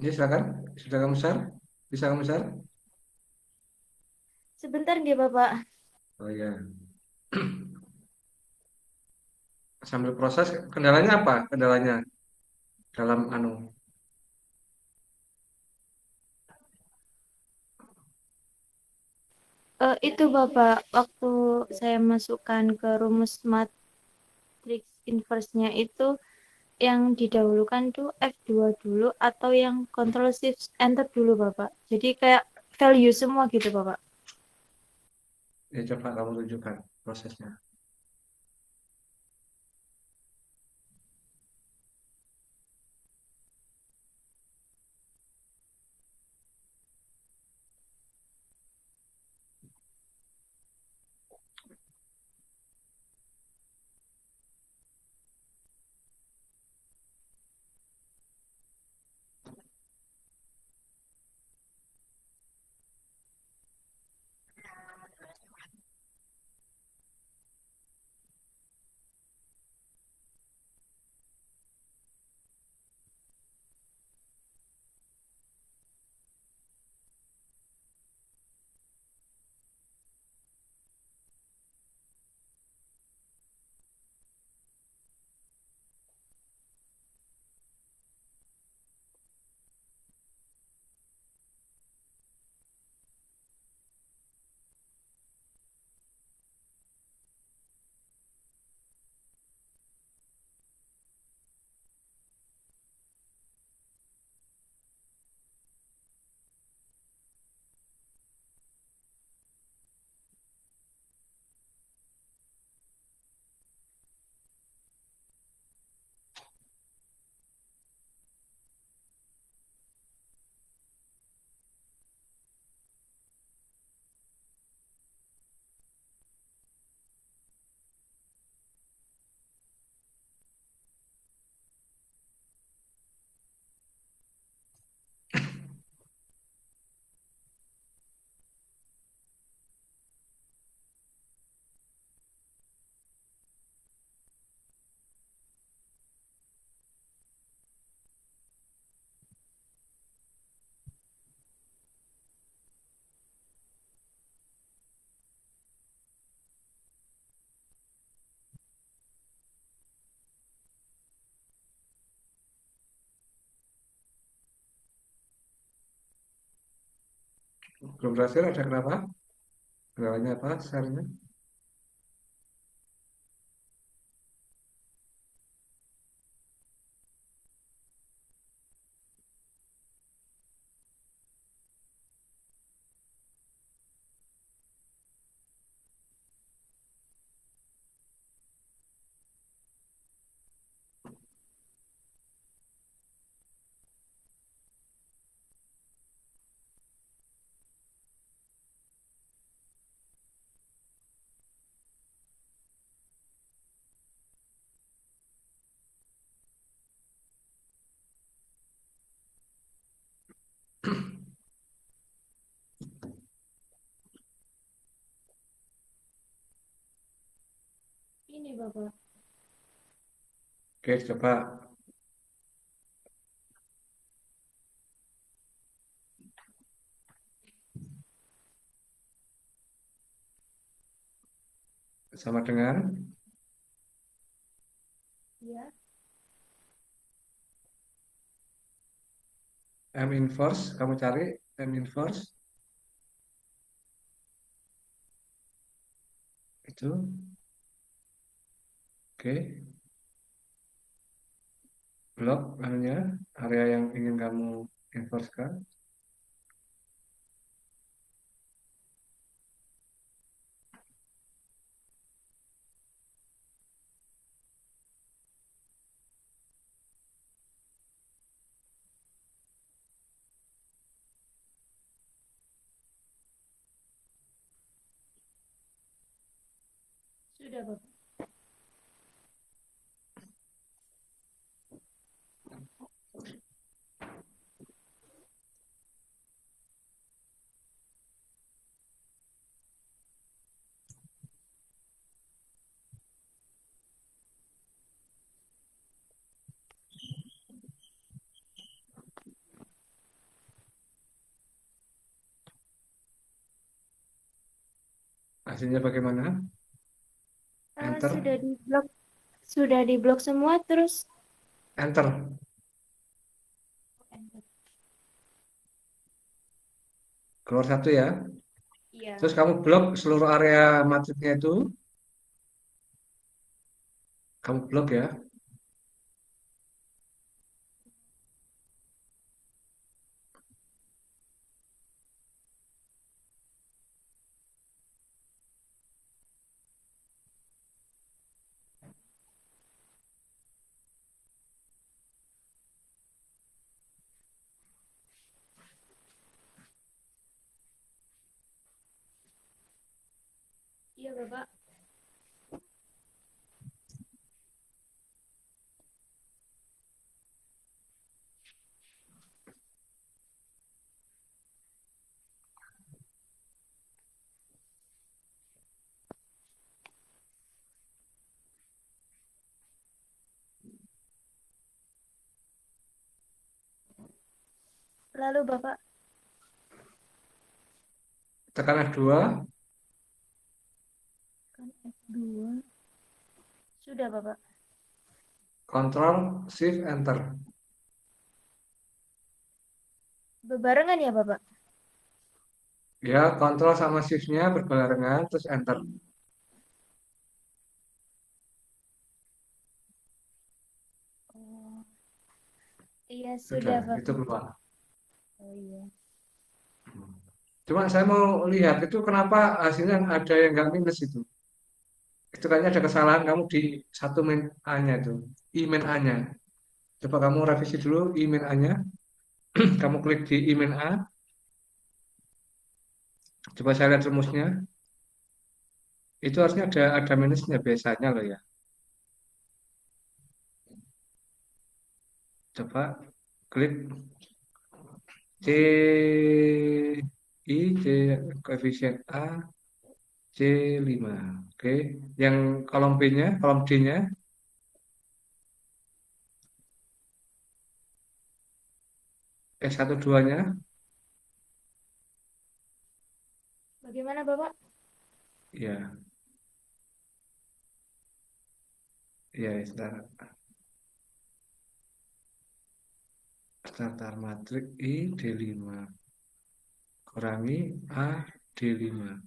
Ini silakan. Sudah kamu share? Bisa kamu share? Sebentar nggih Bapak. Oh ya. Sambil proses, kendalanya apa? Kendalanya dalam anu. Itu Bapak, waktu saya masukkan ke rumus matriks inverse-nya itu yang didahulukan tuh F2 dulu atau yang Ctrl Shift Enter dulu Bapak. Jadi kayak value semua gitu Bapak. Ya coba kamu tunjukkan prosesnya. Belum berhasil, ada kenapa? Kendalanya apa? Share-nya? Ini Bapak. Oke, coba sama dengan Ya. M inverse. Kamu cari M inverse itu. Oke, blok anunya, area yang ingin kamu inverse-kan. Sudah Bapak. Hasilnya bagaimana? Enter, Sudah di blok semua terus enter. Keluar satu ya. iya. Terus kamu blok seluruh area matrixnya itu. Kamu blok ya. Iya, Bapak. Lalu Bapak Tekan F2. kan F2. Sudah, Bapak. Control, Shift, Enter. Bebarengan ya, Bapak? Ya, Control sama Shift-nya berbarengan, terus Enter. Oh, iya Sudah, sudah, itu Bapak. keluar. Oh iya. Cuma saya mau lihat itu kenapa hasilnya ada yang nggak minus itu. Itu kayaknya ada kesalahan kamu di satu main A-nya itu. I-main A-nya. Coba kamu revisi dulu I-main A-nya. Kamu klik di I-main A. Coba saya lihat rumusnya. Itu harusnya ada minusnya biasanya loh ya. Coba klik C I C koefisien A C5. Oke. Yang kolom B-nya, kolom D-nya S12-nya. Bagaimana, Bapak? Ya, ya, sebentar. Startar matrik I D5 kurangi A D5.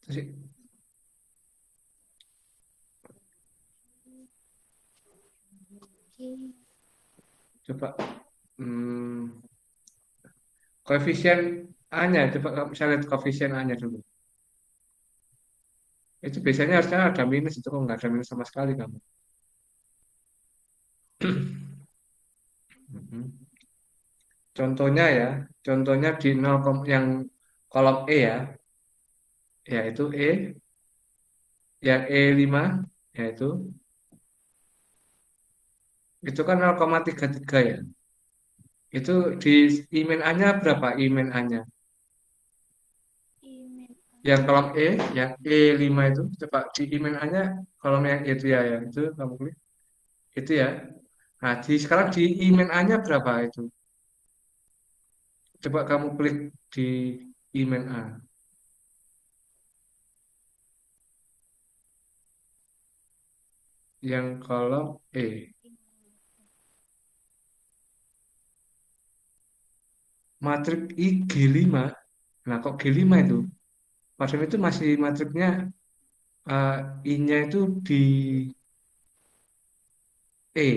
Terus, Oke. coba koefisien A-nya, coba kamu saya lihat koefisien A-nya dulu. Itu biasanya harusnya ada minus, itu kok nggak ada minus sama sekali kamu. Mhm. Contohnya ya, contohnya di 0, yang kolom E ya, yaitu E, yang E5, yaitu itu kan 0,33 ya. Itu di I-min A-nya berapa I-min A-nya? Email. Yang kolom E, yang E5 itu, coba di I-min A-nya kolom yang itu ya, yang itu kamu klik. Itu ya. Nah, sekarang di I-min A-nya berapa itu? Coba kamu klik di I-min A. Yang kolom E. Matrik I G5. Nah, kok G5 itu? Padahal itu masih matriknya I-nya itu di E.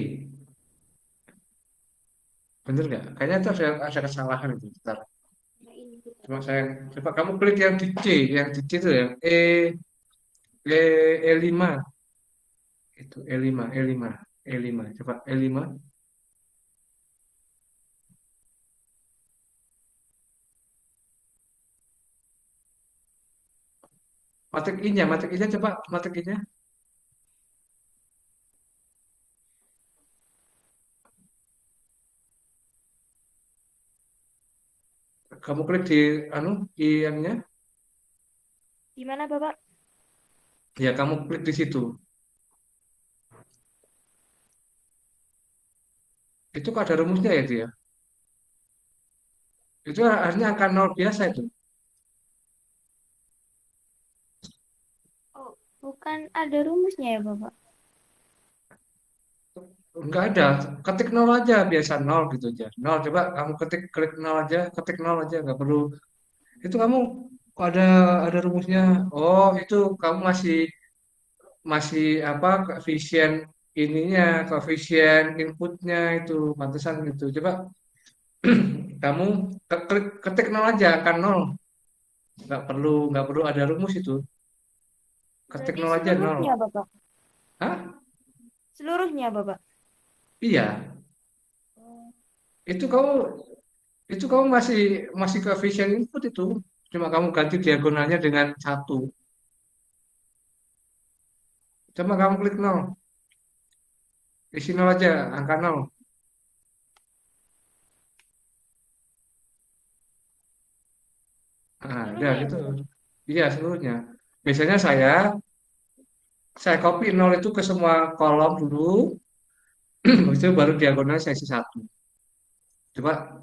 Bener nggak? Kayaknya itu ada kesalahan itu. Bentar. Nah, ini kita. Cuma saya coba kamu klik yang di C, yang di C itu yang E E5 itu E5. Coba E5. Matrik I-nya coba matrik I-nya. Kamu klik di anu I-nya, Di mana, Bapak? ya kamu klik di situ. Itu kok ada rumusnya ya dia. Itu harusnya angka nol biasa itu. Bukan ada rumusnya ya, Bapak? Enggak ada, ketik nol aja, biasa nol gitu aja. Nol, coba kamu ketik klik nol aja, ketik nol aja, nggak perlu. Itu kamu kok ada rumusnya. Oh, itu kamu masih masih apa koefisien ininya, koefisien inputnya itu pantesan gitu. Coba kamu ketik nol aja, kan nol. Nggak perlu ada rumus itu. Ketik Berarti nol aja nol. seluruhnya, Bapak. Hah? Seluruhnya, Bapak. Iya. Oh, Itu kamu masih masih koefisien input itu. Cuma kamu ganti diagonalnya dengan satu. Coba kamu klik nol. Isi nol aja, angka nol. Nah, udah seluruhnya ya, gitu. Bapak. Iya, seluruhnya. Biasanya saya copy nol itu ke semua kolom dulu, habis itu baru diagonal saya isi satu. Coba,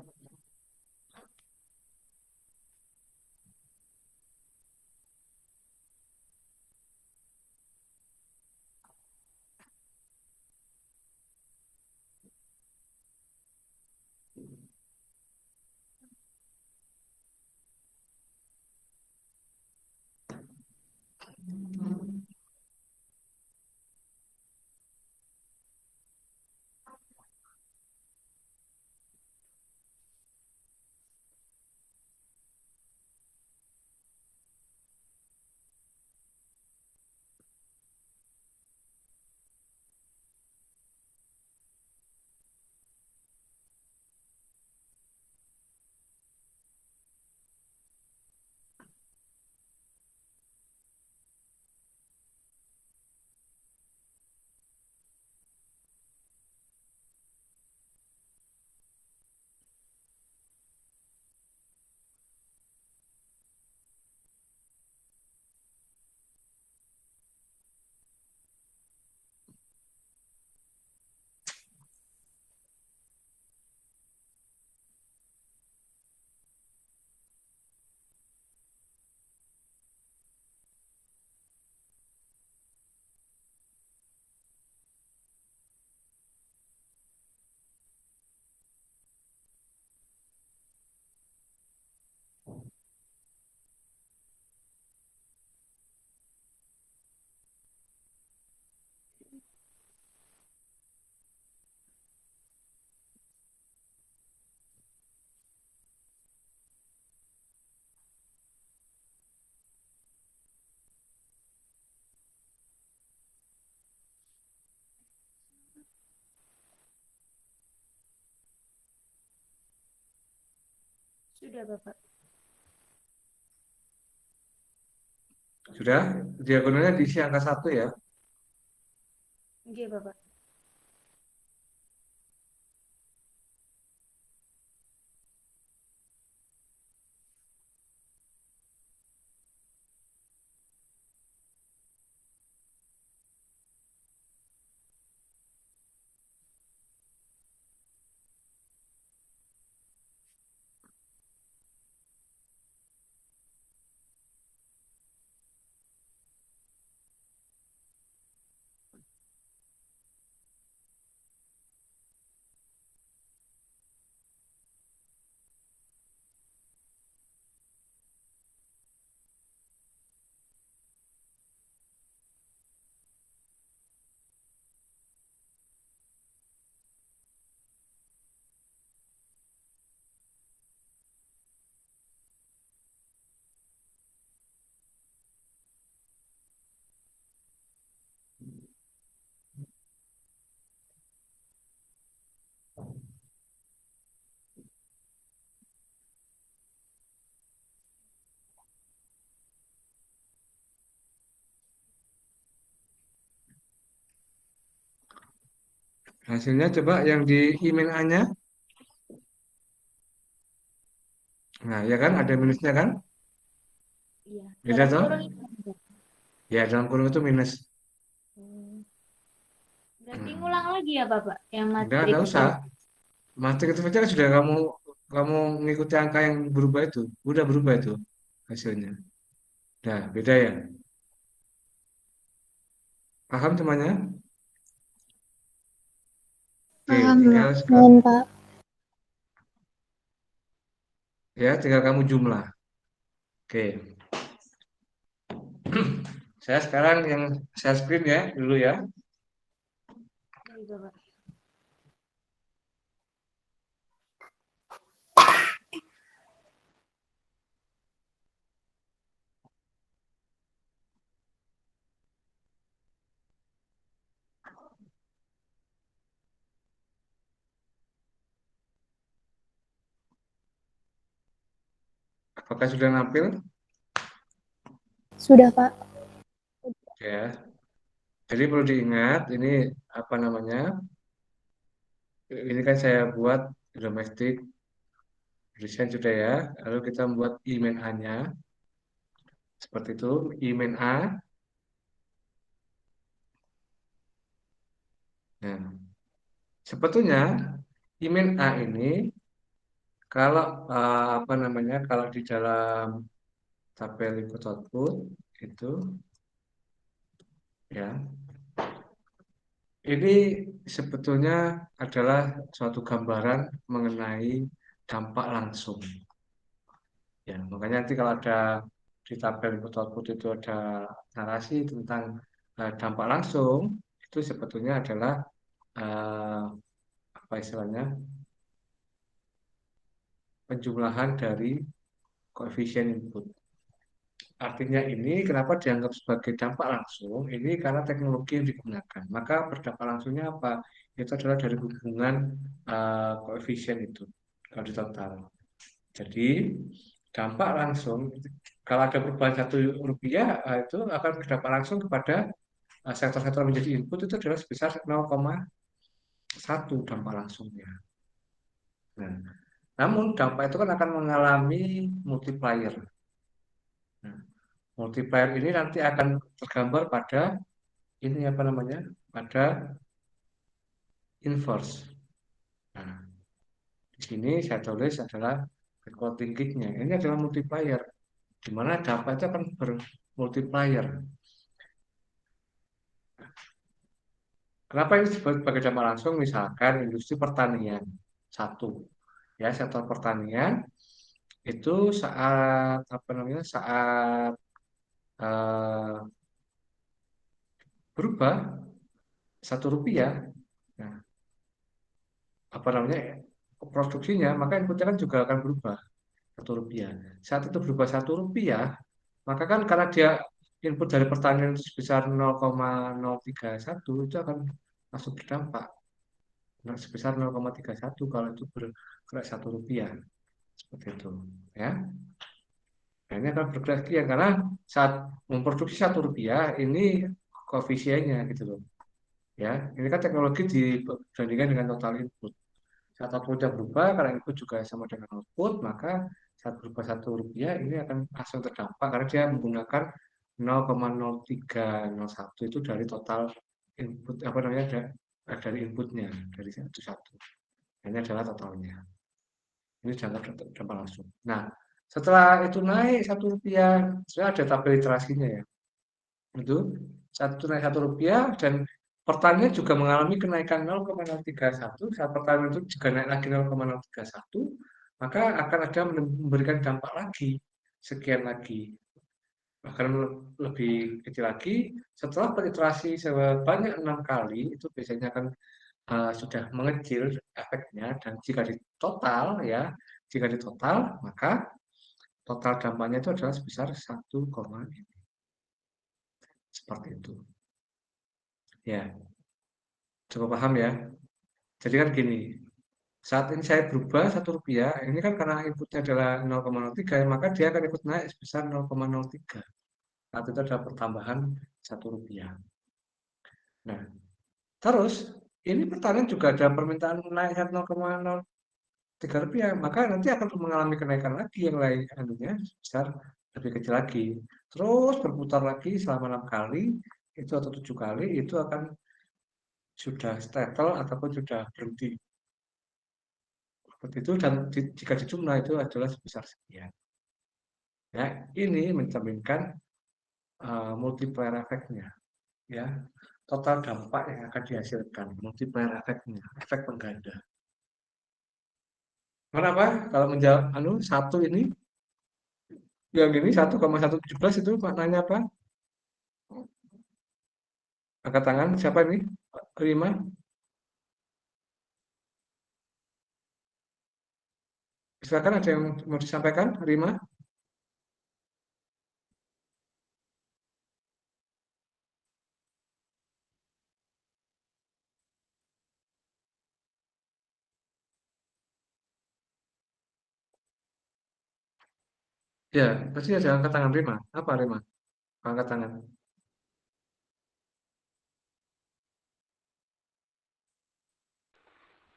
Sudah, Bapak. sudah diagonalnya diisi angka satu ya. Oke, Bapak. Hasilnya coba yang di email A-nya. Nah, ya kan ada minusnya kan? Iya. Beda Dalam toh? kurung itu, Bapak. Ya, dalam kurung itu minus. Hmm. Berarti Hmm. ngulang lagi ya, Bapak, yang Enggak matriks usah. ini. Matik itu saja kan sudah kamu kamu mengikuti angka yang berubah itu. Udah berubah itu hasilnya. Nah, beda ya. Paham semuanya? Oke, Paham, tinggal mohon Pak. ya, tinggal kamu jumlah. Oke, saya sekarang yang share screen ya dulu ya. Baik, Bapak. Apakah sudah nampil? Sudah, Pak. Ya. Jadi perlu diingat ini apa namanya? Ini kan saya buat domestic desain sudah ya. Lalu kita membuat email A-nya seperti itu, email A. Nah, sebetulnya email A ini kalau apa namanya? Kalau di dalam tabel input output itu ya, ini sebetulnya adalah suatu gambaran mengenai dampak langsung. Ya, makanya nanti kalau ada di tabel input output itu ada narasi tentang dampak langsung, itu sebetulnya adalah eh, apa istilahnya penjumlahan dari koefisien input. Artinya ini kenapa dianggap sebagai dampak langsung? Ini karena teknologi yang digunakan. Maka berdampak langsungnya apa? Itu adalah dari hubungan koefisien itu kalau di total. Jadi dampak langsung kalau ada perubahan Rp1 itu akan berdampak langsung kepada sektor-sektor yang menjadi input itu adalah sebesar 0,1 dampak langsungnya. Nah, namun dampak itu kan akan mengalami multiplier. Nah, multiplier ini nanti akan tergambar pada ini apa namanya? Pada inverse. Nah, di sini saya tulis adalah recording gate-nya. Ini adalah multiplier, di mana dampak itu akan bermultiplier. Kenapa ini disebut sebagai dampak langsung? Misalkan industri pertanian satu, ya sektor pertanian itu saat apa namanya saat eh, berubah Rp1, nah, apa namanya produksinya, maka inputnya kan juga akan berubah Rp1. Saat itu berubah Rp1, maka kan karena dia input dari pertanian itu sebesar 0,031 itu akan langsung berdampak sebesar 0,31 kalau itu bergerak Rp1 seperti itu ya. Nah, ini akan bergerak sekian karena saat memproduksi Rp1 ini koefisiennya gitu loh ya. Ini kan teknologi dibandingkan dengan total input. Saat outputnya berubah, karena input juga sama dengan output, maka saat berubah Rp1 ini akan langsung terdampak karena dia menggunakan 0,0301 itu dari total input apa namanya dari inputnya dari satu. Ini adalah totalnya. Ini dampak langsung. Nah, setelah itu naik Rp1, sudah ada tabel literasinya ya. Itu satu naik Rp1 dan pertanian juga mengalami kenaikan 0,031. Saat pertanian itu juga naik lagi 0,031, maka akan ada memberikan dampak lagi sekian lagi, bahkan lebih kecil lagi setelah beriterasi sebanyak 6 kali itu biasanya akan sudah mengecil efeknya dan jika ditotal maka total dampaknya itu adalah sebesar 1, seperti itu ya. Coba paham ya. Jadi kan gini, saat ini saya berubah Rp1, ini kan karena inputnya adalah 0,03, maka dia akan ikut naik sebesar 0,03. Saat itu ada pertambahan Rp1. Nah, terus ini pertanian juga ada permintaan naik 0,03 rupiah, maka nanti akan mengalami kenaikan lagi yang lain, anunya sebesar lebih kecil lagi. Terus berputar lagi selama 6 kali, itu atau 7 kali, itu akan sudah settle ataupun sudah berhenti seperti itu dan jika dijumlah itu adalah sebesar sekian. Ya, ini mencerminkan multiplier efeknya. Ya, total dampak yang akan dihasilkan, multiplier efeknya, efek pengganda. Kenapa? Kalau menjawab satu ini, yang ini 1,117 itu maknanya apa? Angkat tangan, siapa ini? Rima? Silakan, ada yang mau disampaikan, Rima? Ya, pasti ada angkat tangan Rima. Apa Rima? Angkat tangan.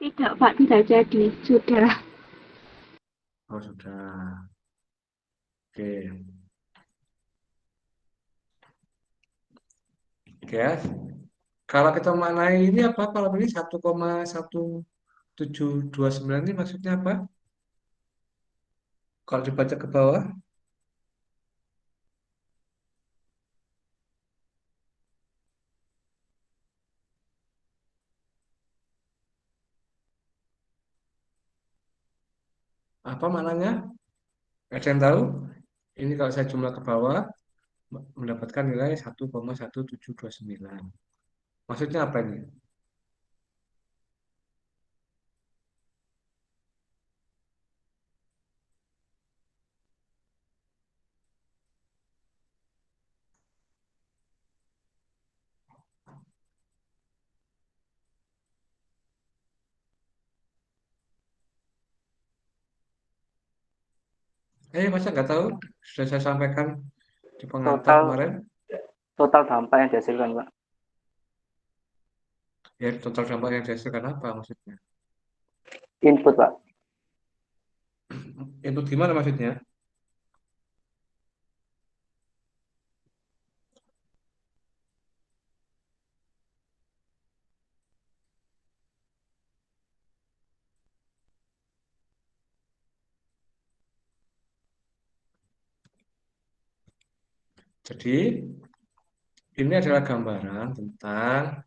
Tidak, Pak, tidak jadi. Sudah. Oh, sudah. Oke. Oke ya. Kalau kita maknai ini apa? Kalau ini 1,1729 ini maksudnya apa? Kalau dibaca ke bawah, apa maknanya? Ada yang tahu? Ini kalau saya jumlah ke bawah, mendapatkan nilai 1,1729. Maksudnya apa ini? Masa nggak tahu? Sudah saya sampaikan di pengantar Total kemarin. total dampak yang dihasilkan, Pak. Ya, total dampak yang dihasilkan apa maksudnya? Input, Pak. Input gimana maksudnya? Jadi, ini adalah gambaran tentang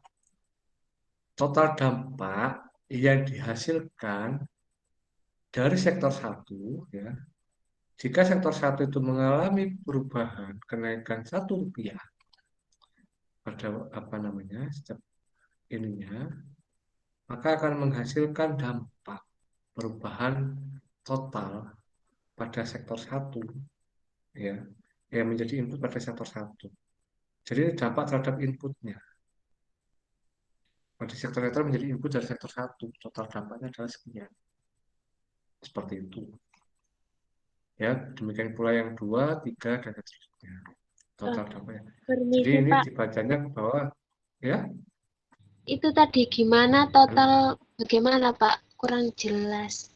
total dampak yang dihasilkan dari sektor satu, ya. Jika sektor satu itu mengalami perubahan kenaikan Rp1 pada apa namanya setiap ininya, maka akan menghasilkan dampak perubahan total pada sektor satu, ya, yang menjadi input pada sektor satu. Jadi dampak terhadap inputnya pada sektor menjadi input dari sektor satu, total dampaknya adalah sekian. Seperti itu. Ya, demikian pula yang 2, 3, dan seterusnya. Total dampaknya. Jadi Permisi, ini Pak. dibacanya ke bawah, ya. Itu tadi gimana total bagaimana, Pak? Kurang jelas.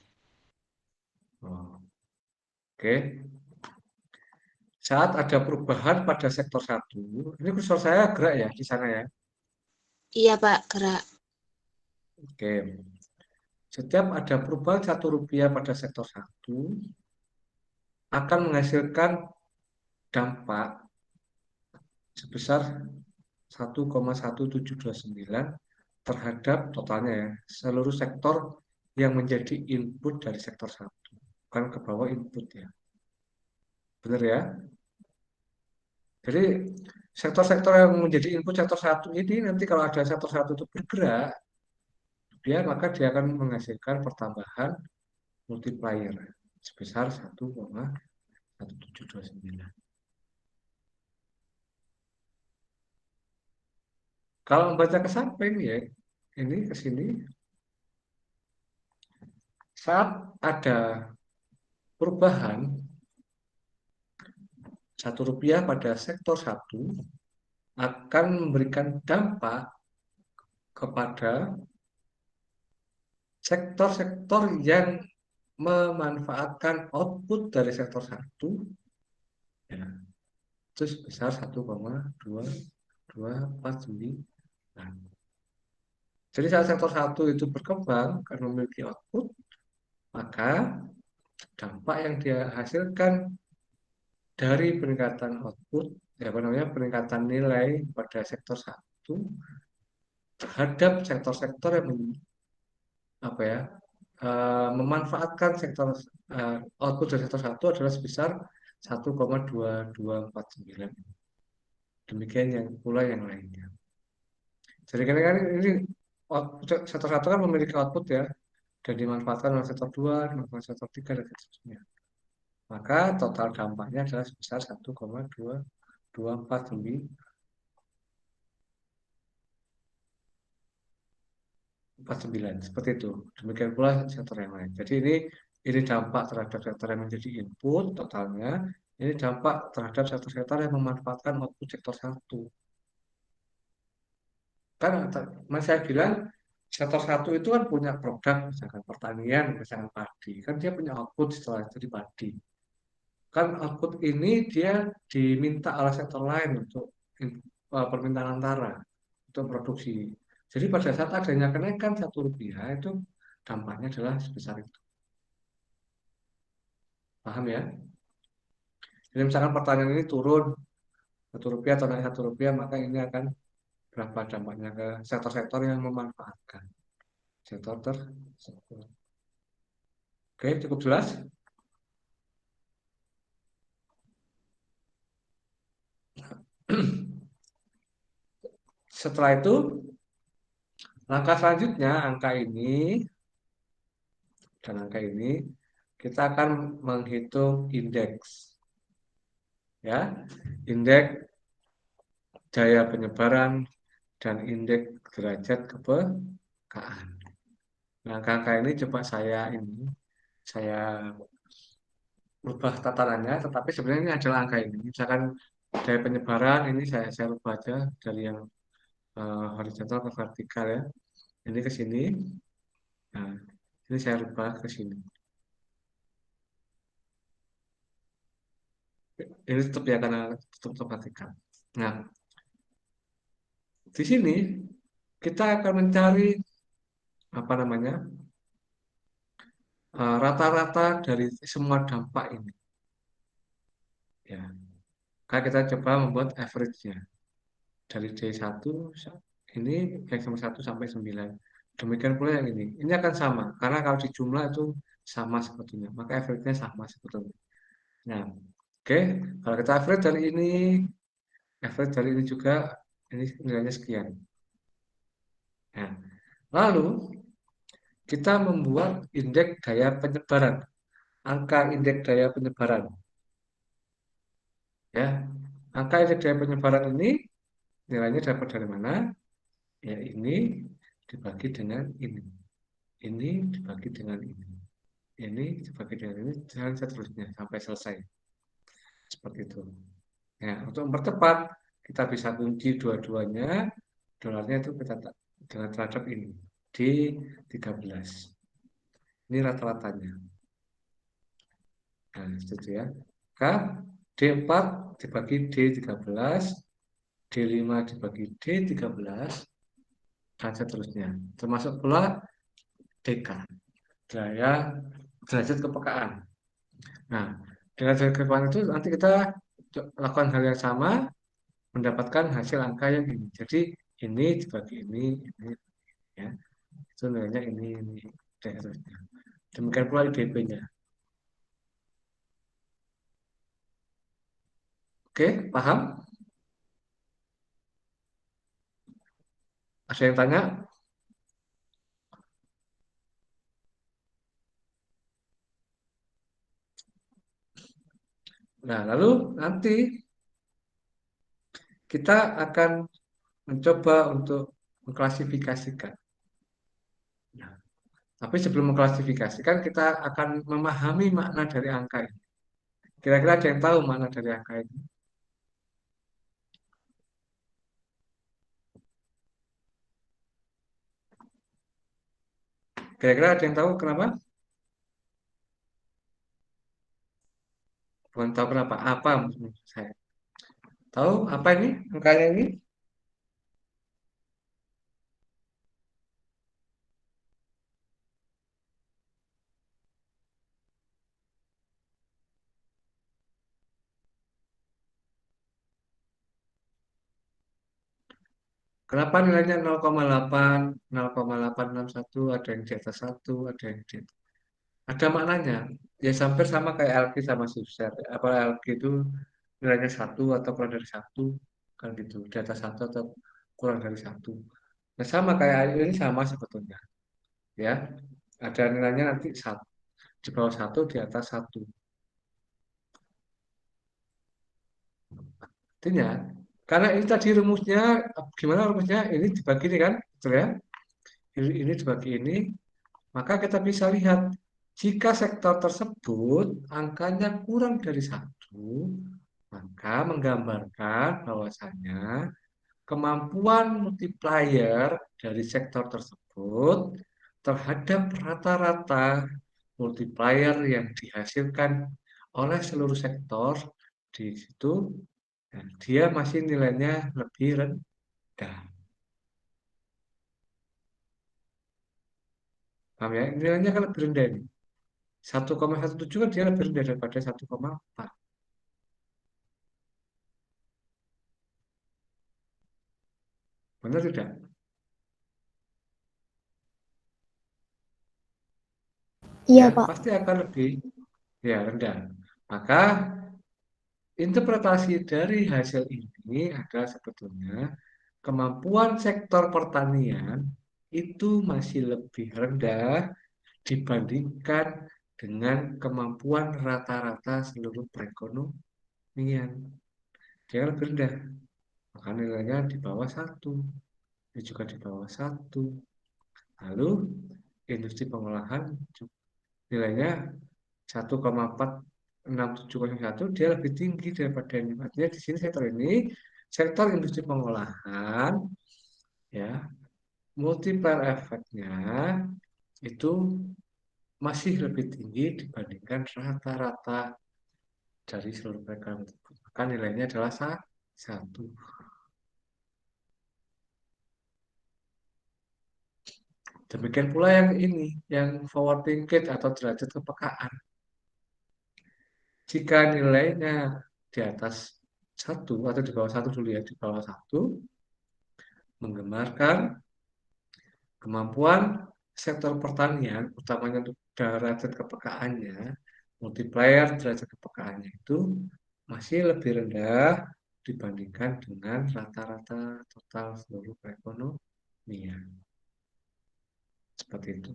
Oh, oke. Saat ada perubahan pada sektor satu, ini kursor saya gerak ya di sana ya. Iya, Pak, gerak. Oke. Setiap ada perubahan Rp1 pada sektor satu akan menghasilkan dampak sebesar 1,1729 terhadap totalnya ya, seluruh sektor yang menjadi input dari sektor satu. Bukan ke bawah input ya. Benar ya? Jadi sektor-sektor yang menjadi input sektor satu ini nanti kalau ada sektor satu itu bergerak, maka dia akan menghasilkan pertambahan multiplier sebesar 1,1729. Kalau membaca ke samping ya, ini ke sini, saat ada perubahan Rp1 pada sektor satu akan memberikan dampak kepada sektor-sektor yang memanfaatkan output dari sektor satu, ya, itu sebesar 1,2249. Jadi saat sektor satu itu berkembang karena memiliki output, maka dampak yang dia hasilkan dari peningkatan output, ya apa namanya, peningkatan nilai pada sektor satu satu terhadap sektor-sektor yang apa ya memanfaatkan sektor output dari sektor satu adalah sebesar 1,2249. Demikian yang pula yang lainnya. Jadi kan ini sektor satu kan memiliki output ya, dan dimanfaatkan oleh sektor 2, dimanfaatkan sektor 3 dan seterusnya. Maka total dampaknya adalah sebesar 1,2249 seperti itu. Demikian pula sektor yang lain. Jadi ini dampak terhadap sektor yang menjadi input totalnya. Ini dampak terhadap sektor-sektor yang memanfaatkan output sektor satu. Kan Mas saya bilang sektor satu itu kan punya produk misalkan pertanian, misalkan padi. Kan dia punya output setelah itu di padi. Kan output ini dia diminta oleh sektor lain untuk permintaan antara untuk produksi. Jadi pada saat adanya kenaikan Rp1 itu dampaknya adalah sebesar itu. Paham ya? Jadi misalkan pertanian ini turun Rp1 atau naik Rp1, maka ini akan berapa dampaknya ke sektor-sektor yang memanfaatkan sektor tersebut. Oke, cukup jelas? Setelah itu, langkah selanjutnya angka ini dan angka ini kita akan menghitung indeks, ya, indeks daya penyebaran dan indeks derajat kepekaan. Nah, angka ini coba saya ubah tatarannya, tetapi sebenarnya ini adalah angka ini. Misalkan daya penyebaran ini saya ubah aja dari yang horizontal ke vertikal ya. Ini ke sini. Nah, ini saya rubah ke sini. Ini tetap ya karena tetap vertikal. Nah, di sini kita akan mencari apa namanya rata-rata dari semua dampak ini. Ya, kayak kita coba membuat average-nya dari D1 ini yang sama 1 sampai 9. Demikian pula yang ini. Ini akan sama karena kalau di jumlah itu sama sebetulnya. Maka average-nya sama sebetulnya. Nah, oke. Kalau kita average dari ini juga ini nilainya sekian. Nah, lalu kita membuat indeks daya penyebaran. Angka indeks daya penyebaran. Ya, angka indeks daya penyebaran ini nilainya dapat dari mana? Ya, ini dibagi dengan ini. Ini dibagi dengan ini. Ini dibagi dengan ini dan seterusnya sampai selesai. Seperti itu. Nah, untuk mempercepat kita bisa kunci dua-duanya. Dolarnya itu kita dengan terhadap ini D13. Ini rata-ratanya. Nah, itu ya. K D4 dibagi D13, D5 dibagi D13, dan seterusnya. Termasuk pula DK, daya derajat kepekaan. Nah, dengan derajat kepekaan itu nanti kita lakukan hal yang sama, mendapatkan hasil angka yang ini. Jadi ini dibagi ini ya. Itu nilainya ini, dan seterusnya. Demikian pula IDP-nya. Oke, paham? Ada yang tanya? Nah, lalu nanti kita akan mencoba untuk mengklasifikasikan. Nah, tapi sebelum mengklasifikasikan, kita akan memahami makna dari angka ini. Kira-kira ada yang tahu makna dari angka ini? Kira-kira ada yang tahu kenapa? Bukan tahu kenapa, apa maksud saya? Tahu apa ini angkanya ini? Kenapa nilainya 0,8, 0,861, ada yang di atas 1, ada yang di ada maknanya. Ya hampir sama kayak LQ sama Sukses. Apa LQ itu nilainya 1 atau kurang dari 1, kan gitu. Di atas 1 atau kurang dari 1. Nah, sama kayak ini sama sebetulnya. Ya, ada nilainya nanti 1, di bawah 1, di atas 1. Artinya, karena ini tadi rumusnya, gimana rumusnya? Ini dibagi ini kan, betul ya? Ini dibagi ini, maka kita bisa lihat jika sektor tersebut angkanya kurang dari 1, maka menggambarkan bahwasanya kemampuan multiplier dari sektor tersebut terhadap rata-rata multiplier yang dihasilkan oleh seluruh sektor di situ, nah, dia masih nilainya lebih rendah. Paham ya? Nilainya kan lebih rendah ini. 1,17 kan dia lebih rendah daripada 1,4. Benar tidak? Iya, Ya, Pak. pasti akan lebih ya rendah. Maka interpretasi dari hasil ini adalah sebetulnya kemampuan sektor pertanian itu masih lebih rendah dibandingkan dengan kemampuan rata-rata seluruh perekonomian. Dia lebih rendah, maka nilainya di bawah 1. Ini juga di bawah 1. Lalu industri pengolahan nilainya 1,46701, dia lebih tinggi daripada ini. Artinya di sini sektor ini, sektor industri pengolahan, ya, multiplier efeknya itu masih lebih tinggi dibandingkan rata-rata dari seluruh mereka. Maka nilainya adalah 1. Demikian pula yang ini, yang forwarding gate atau derajat kepekaan. Jika nilainya di atas 1 atau di bawah 1 dulu ya, di bawah 1, menggambarkan kemampuan sektor pertanian, utamanya untuk derajat kepekaannya, multiplier derajat kepekaannya itu masih lebih rendah dibandingkan dengan rata-rata total seluruh perekonomian. Seperti itu.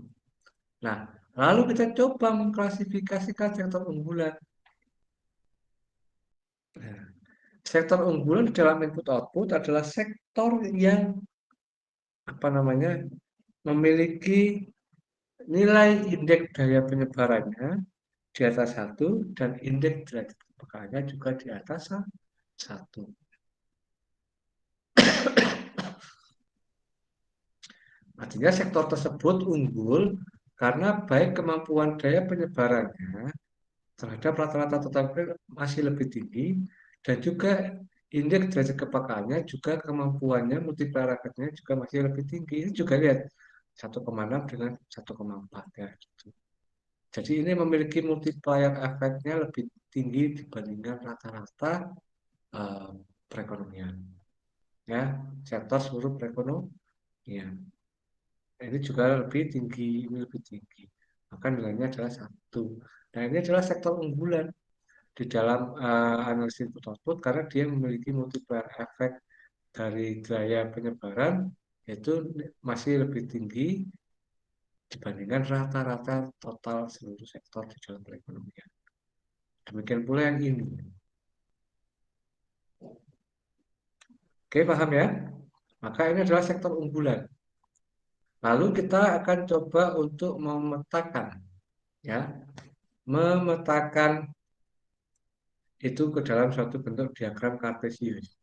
Nah, lalu kita coba mengklasifikasikan sektor unggulan. Nah, sektor unggulan di dalam input output adalah sektor yang apa namanya memiliki nilai indeks daya penyebarannya di atas 1 dan indeks derajat kepekaannya juga di atas 1. Artinya sektor tersebut unggul karena baik kemampuan daya penyebarannya terhadap rata-rata total masih lebih tinggi dan juga indeks derajat kepekaannya juga kemampuannya multiplier efeknya juga masih lebih tinggi. Ini juga lihat 1,6 dengan 1,4 ya. Gitu. Jadi ini memiliki multiplier efeknya lebih tinggi dibandingkan rata-rata eh, perekonomian. Ya, sektor seluruh perekonomian. Ini juga lebih tinggi, ini lebih tinggi. Maka nilainya adalah 1. Nah, ini adalah sektor unggulan di dalam analisis input output karena dia memiliki multiplier efek dari daya penyebaran yaitu masih lebih tinggi dibandingkan rata-rata total seluruh sektor di dalam perekonomian. Demikian pula yang ini. Oke, paham ya? Maka ini adalah sektor unggulan. Lalu kita akan coba untuk memetakan, ya, memetakan itu ke dalam suatu bentuk diagram kartesius.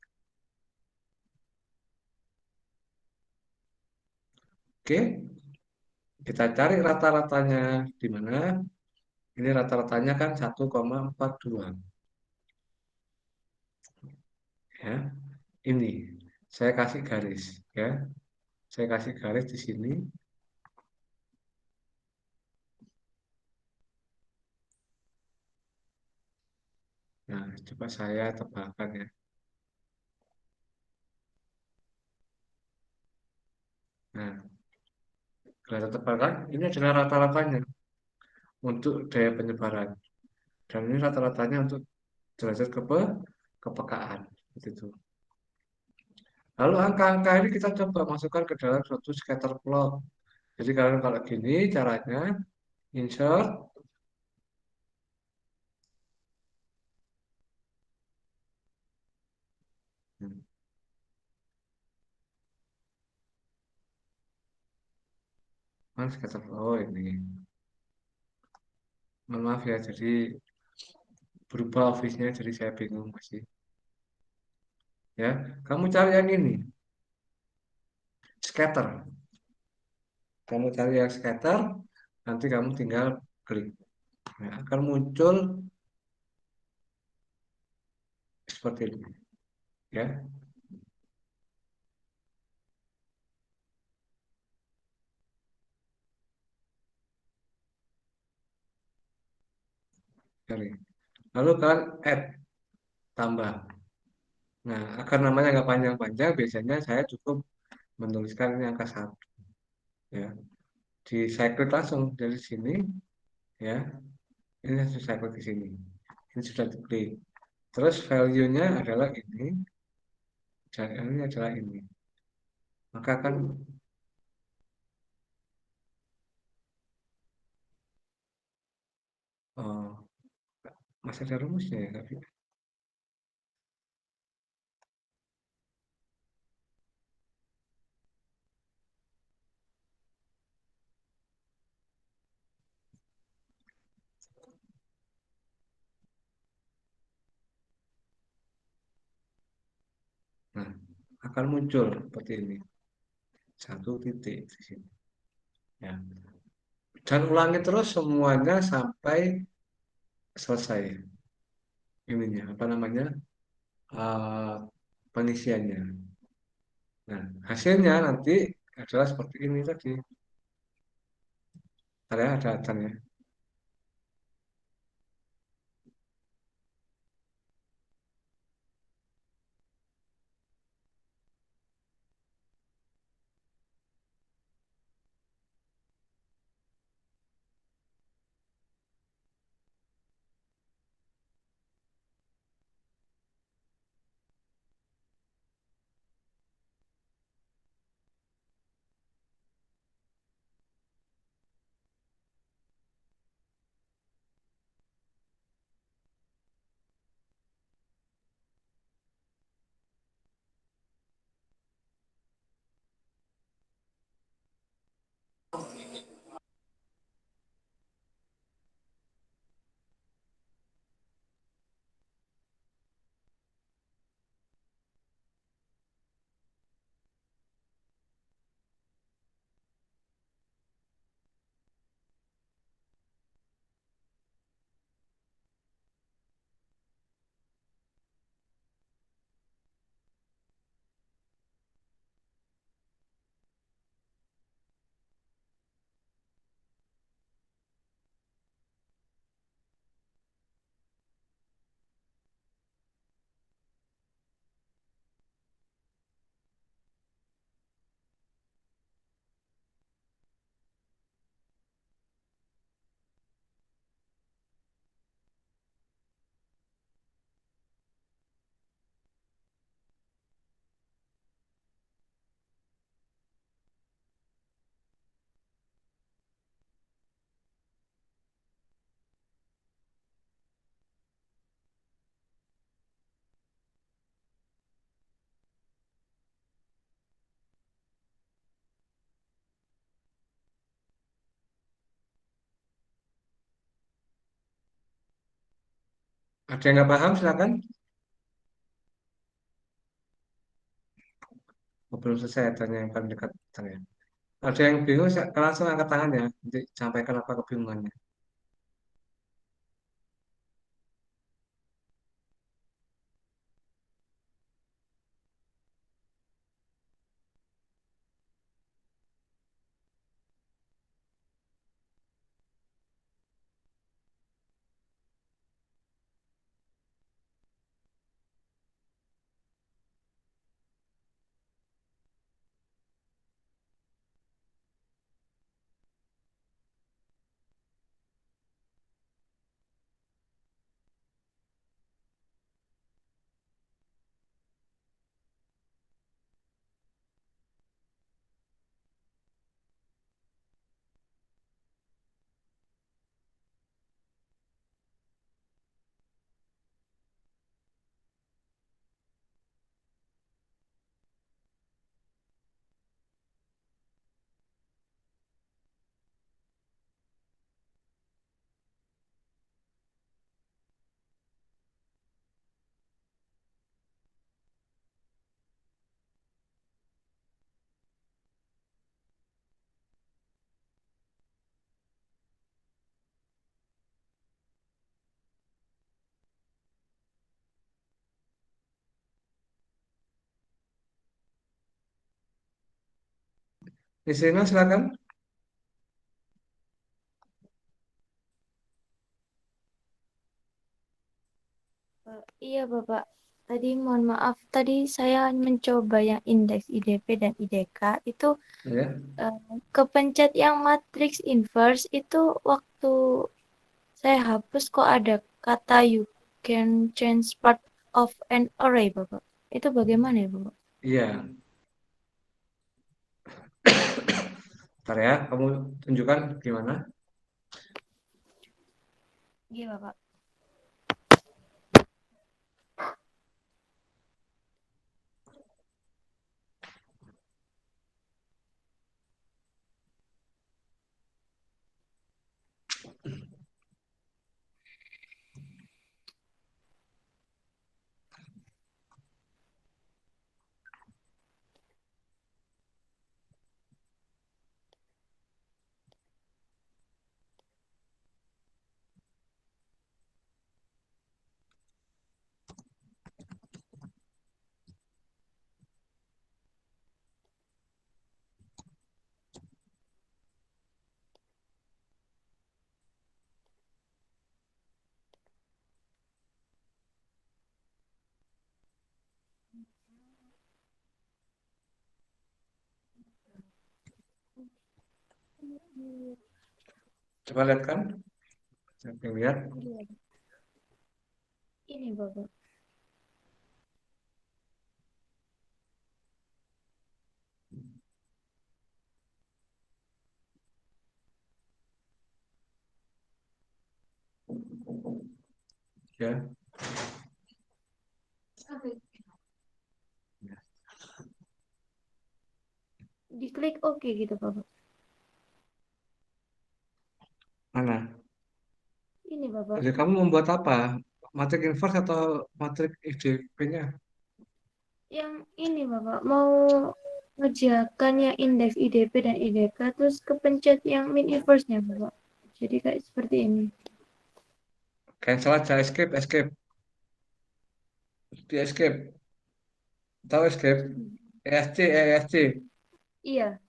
Oke, kita cari rata-ratanya di mana. Ini rata-ratanya kan 1,42. Ya, ini saya kasih garis, ya. Saya kasih garis di sini. Nah, coba saya tebalkan ya. Nah, derajat tebakan ini adalah rata-ratanya untuk daya penyebaran. Dan ini rata-ratanya untuk derajat kepekaan. Gitu. Lalu angka-angka ini kita coba masukkan ke dalam suatu scatter plot. Jadi kalau gini caranya insert, hmm, mana scatter plot? Oh ini, mohon maaf ya. Jadi berubah office-nya, jadi saya bingung masih. Ya, kamu cari yang ini, scatter. Kamu cari yang scatter, nanti kamu tinggal klik. Nah, akan muncul seperti ini. Ya, cari. Lalu kalian add, tambah. Nah, agar namanya nggak panjang-panjang, biasanya saya cukup menuliskan ini angka satu. Ya, di saya klik langsung dari sini. Ya, ini saya klik di sini. Ini sudah diklik. Terus value-nya adalah ini, dan ini adalah ini. Maka akan oh, masih ada rumusnya ya, tapi nah, akan muncul seperti ini. Satu titik di sini. Ya. Dan ulangi terus semuanya sampai selesai ininya, apa namanya, eh, pengisiannya. Nah, hasilnya nanti adalah seperti ini tadi. Ada datanya. Ada yang nggak paham, silakan. Oh, belum selesai, tanya yang paling dekat. Tanya. Ada yang bingung, langsung angkat tangan ya. Nanti sampaikan apa kebingungannya. Nisrina silakan. Iya, Bapak. Tadi mohon maaf, tadi saya mencoba yang indeks IDP dan IDK itu Ya, eh, kepencet yang matrix inverse itu waktu saya hapus kok ada kata you can change part of an array, Bapak. Itu bagaimana ya, Bapak? iya. Ntar ya, kamu tunjukkan gimana. Iya, Bapak. Coba lihat kan. Saya lihat. Iya, ini Bapak. Ya. Diklik oke gitu, Bapak. Mana? Ini Bapak. Jadi kamu membuat apa? Matrik inverse atau matrik IDP-nya? Yang ini Bapak mau ngerjakan yang indeks IDP dan IDK terus kepencet yang min inverse-nya Bapak. Jadi kayak seperti ini. Cancel aja, escape, escape. Di escape. Tahu escape? ESC, ESC. Iya,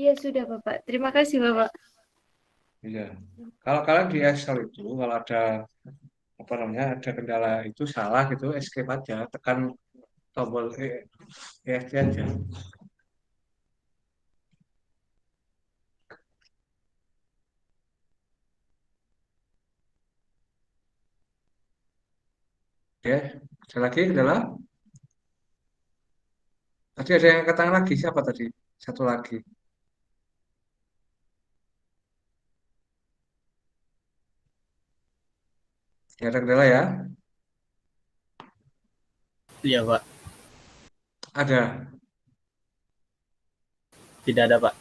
iya sudah Bapak. Terima kasih Bapak. Iya. Kalau kalian di Excel itu, kalau ada apa namanya, ada kendala itu salah gitu, escape aja, tekan tombol ESC aja. Oke, ada lagi kendala? Tadi ada yang angkat tangan lagi, siapa tadi? Satu lagi. Ya, ada kendala ya? Iya, Pak. Ada. Tidak ada, Pak.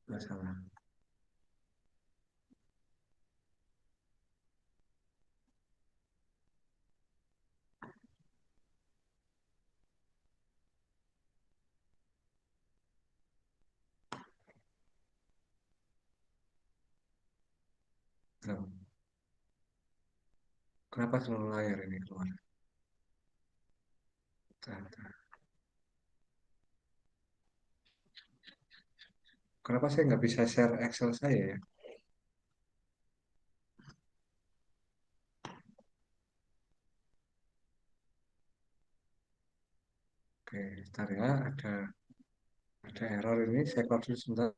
Nggak salah. Loh, kenapa seluruh layar ini keluar? Bentar. Kenapa saya nggak bisa share Excel saya ya? Oke, bentar ya, ada error ini. Saya close dulu sebentar.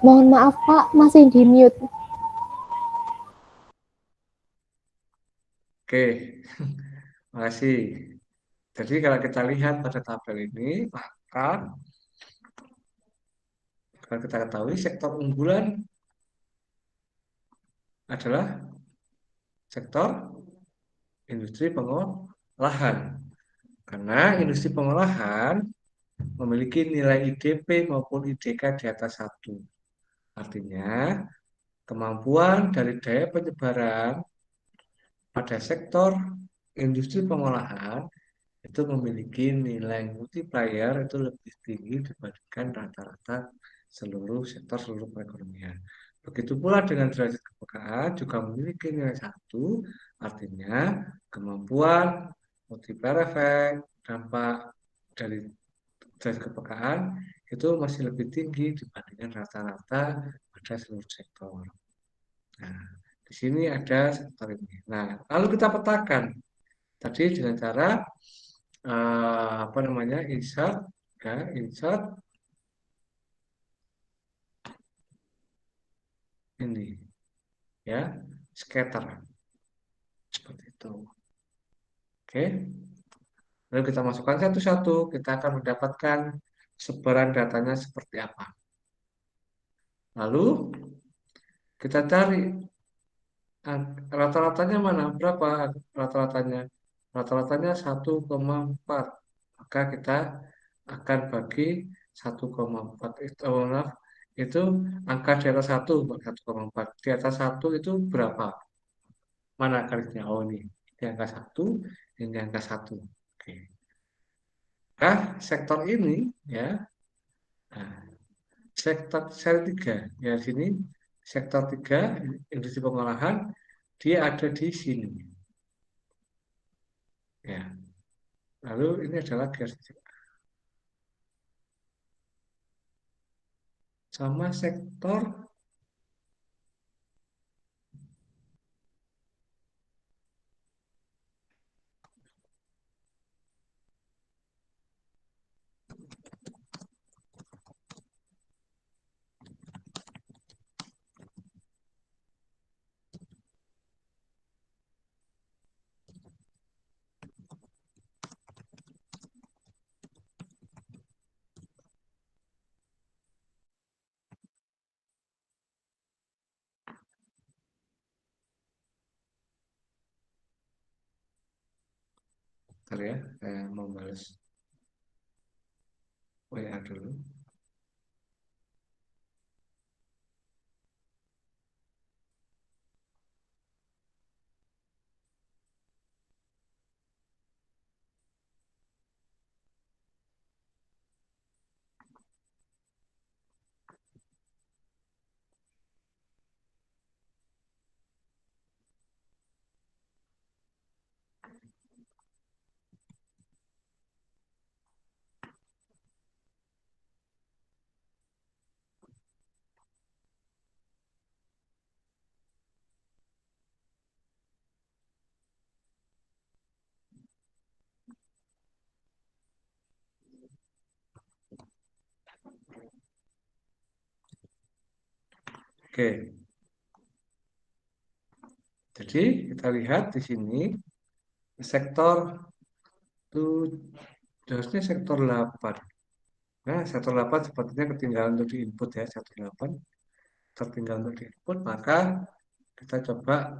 Mohon maaf Pak, masih di mute. Oke, makasih. Jadi kalau kita lihat pada tabel ini, maka kalau kita ketahui sektor unggulan adalah sektor industri pengolahan. Karena industri pengolahan memiliki nilai IDP maupun IDK di atas 1. Artinya, kemampuan dari daya penyebaran pada sektor industri pengolahan itu memiliki nilai multiplier itu lebih tinggi dibandingkan rata-rata seluruh perekonomian. Begitu pula dengan derajat kepekaan juga memiliki nilai 1, artinya kemampuan multiplier efek dampak dari derajat kepekaan itu masih lebih tinggi dibandingkan rata-rata pada seluruh sektor. Nah, di sini ada sektor ini. Nah, lalu kita petakan tadi dengan cara apa namanya insert, ya insert ini, ya scatter seperti itu. Oke, lalu kita masukkan satu-satu, kita akan mendapatkan sebaran datanya seperti apa. Lalu kita cari rata-ratanya mana? Berapa rata-ratanya? Rata-ratanya 1,4. Maka kita akan bagi 1,4 itu, maaf, itu angka di atas 1, 1,4. Di atas 1 itu berapa? Mana garisnya? Oh ini. Ini angka 1, ini angka 1. Oke. Nah, sektor ini ya. Nah, sektor seri 3 ya di sini sektor 3 industri pengolahan dia ada di sini. Ya. Lalu ini adalah garis sama sektor bentar ya, saya mau balas WA dulu. Oke, jadi kita lihat di sini sektor itu harusnya sektor 8. Nah, sektor 8 sepertinya ketinggalan untuk di input ya, sektor 8 tertinggal untuk di input, maka kita coba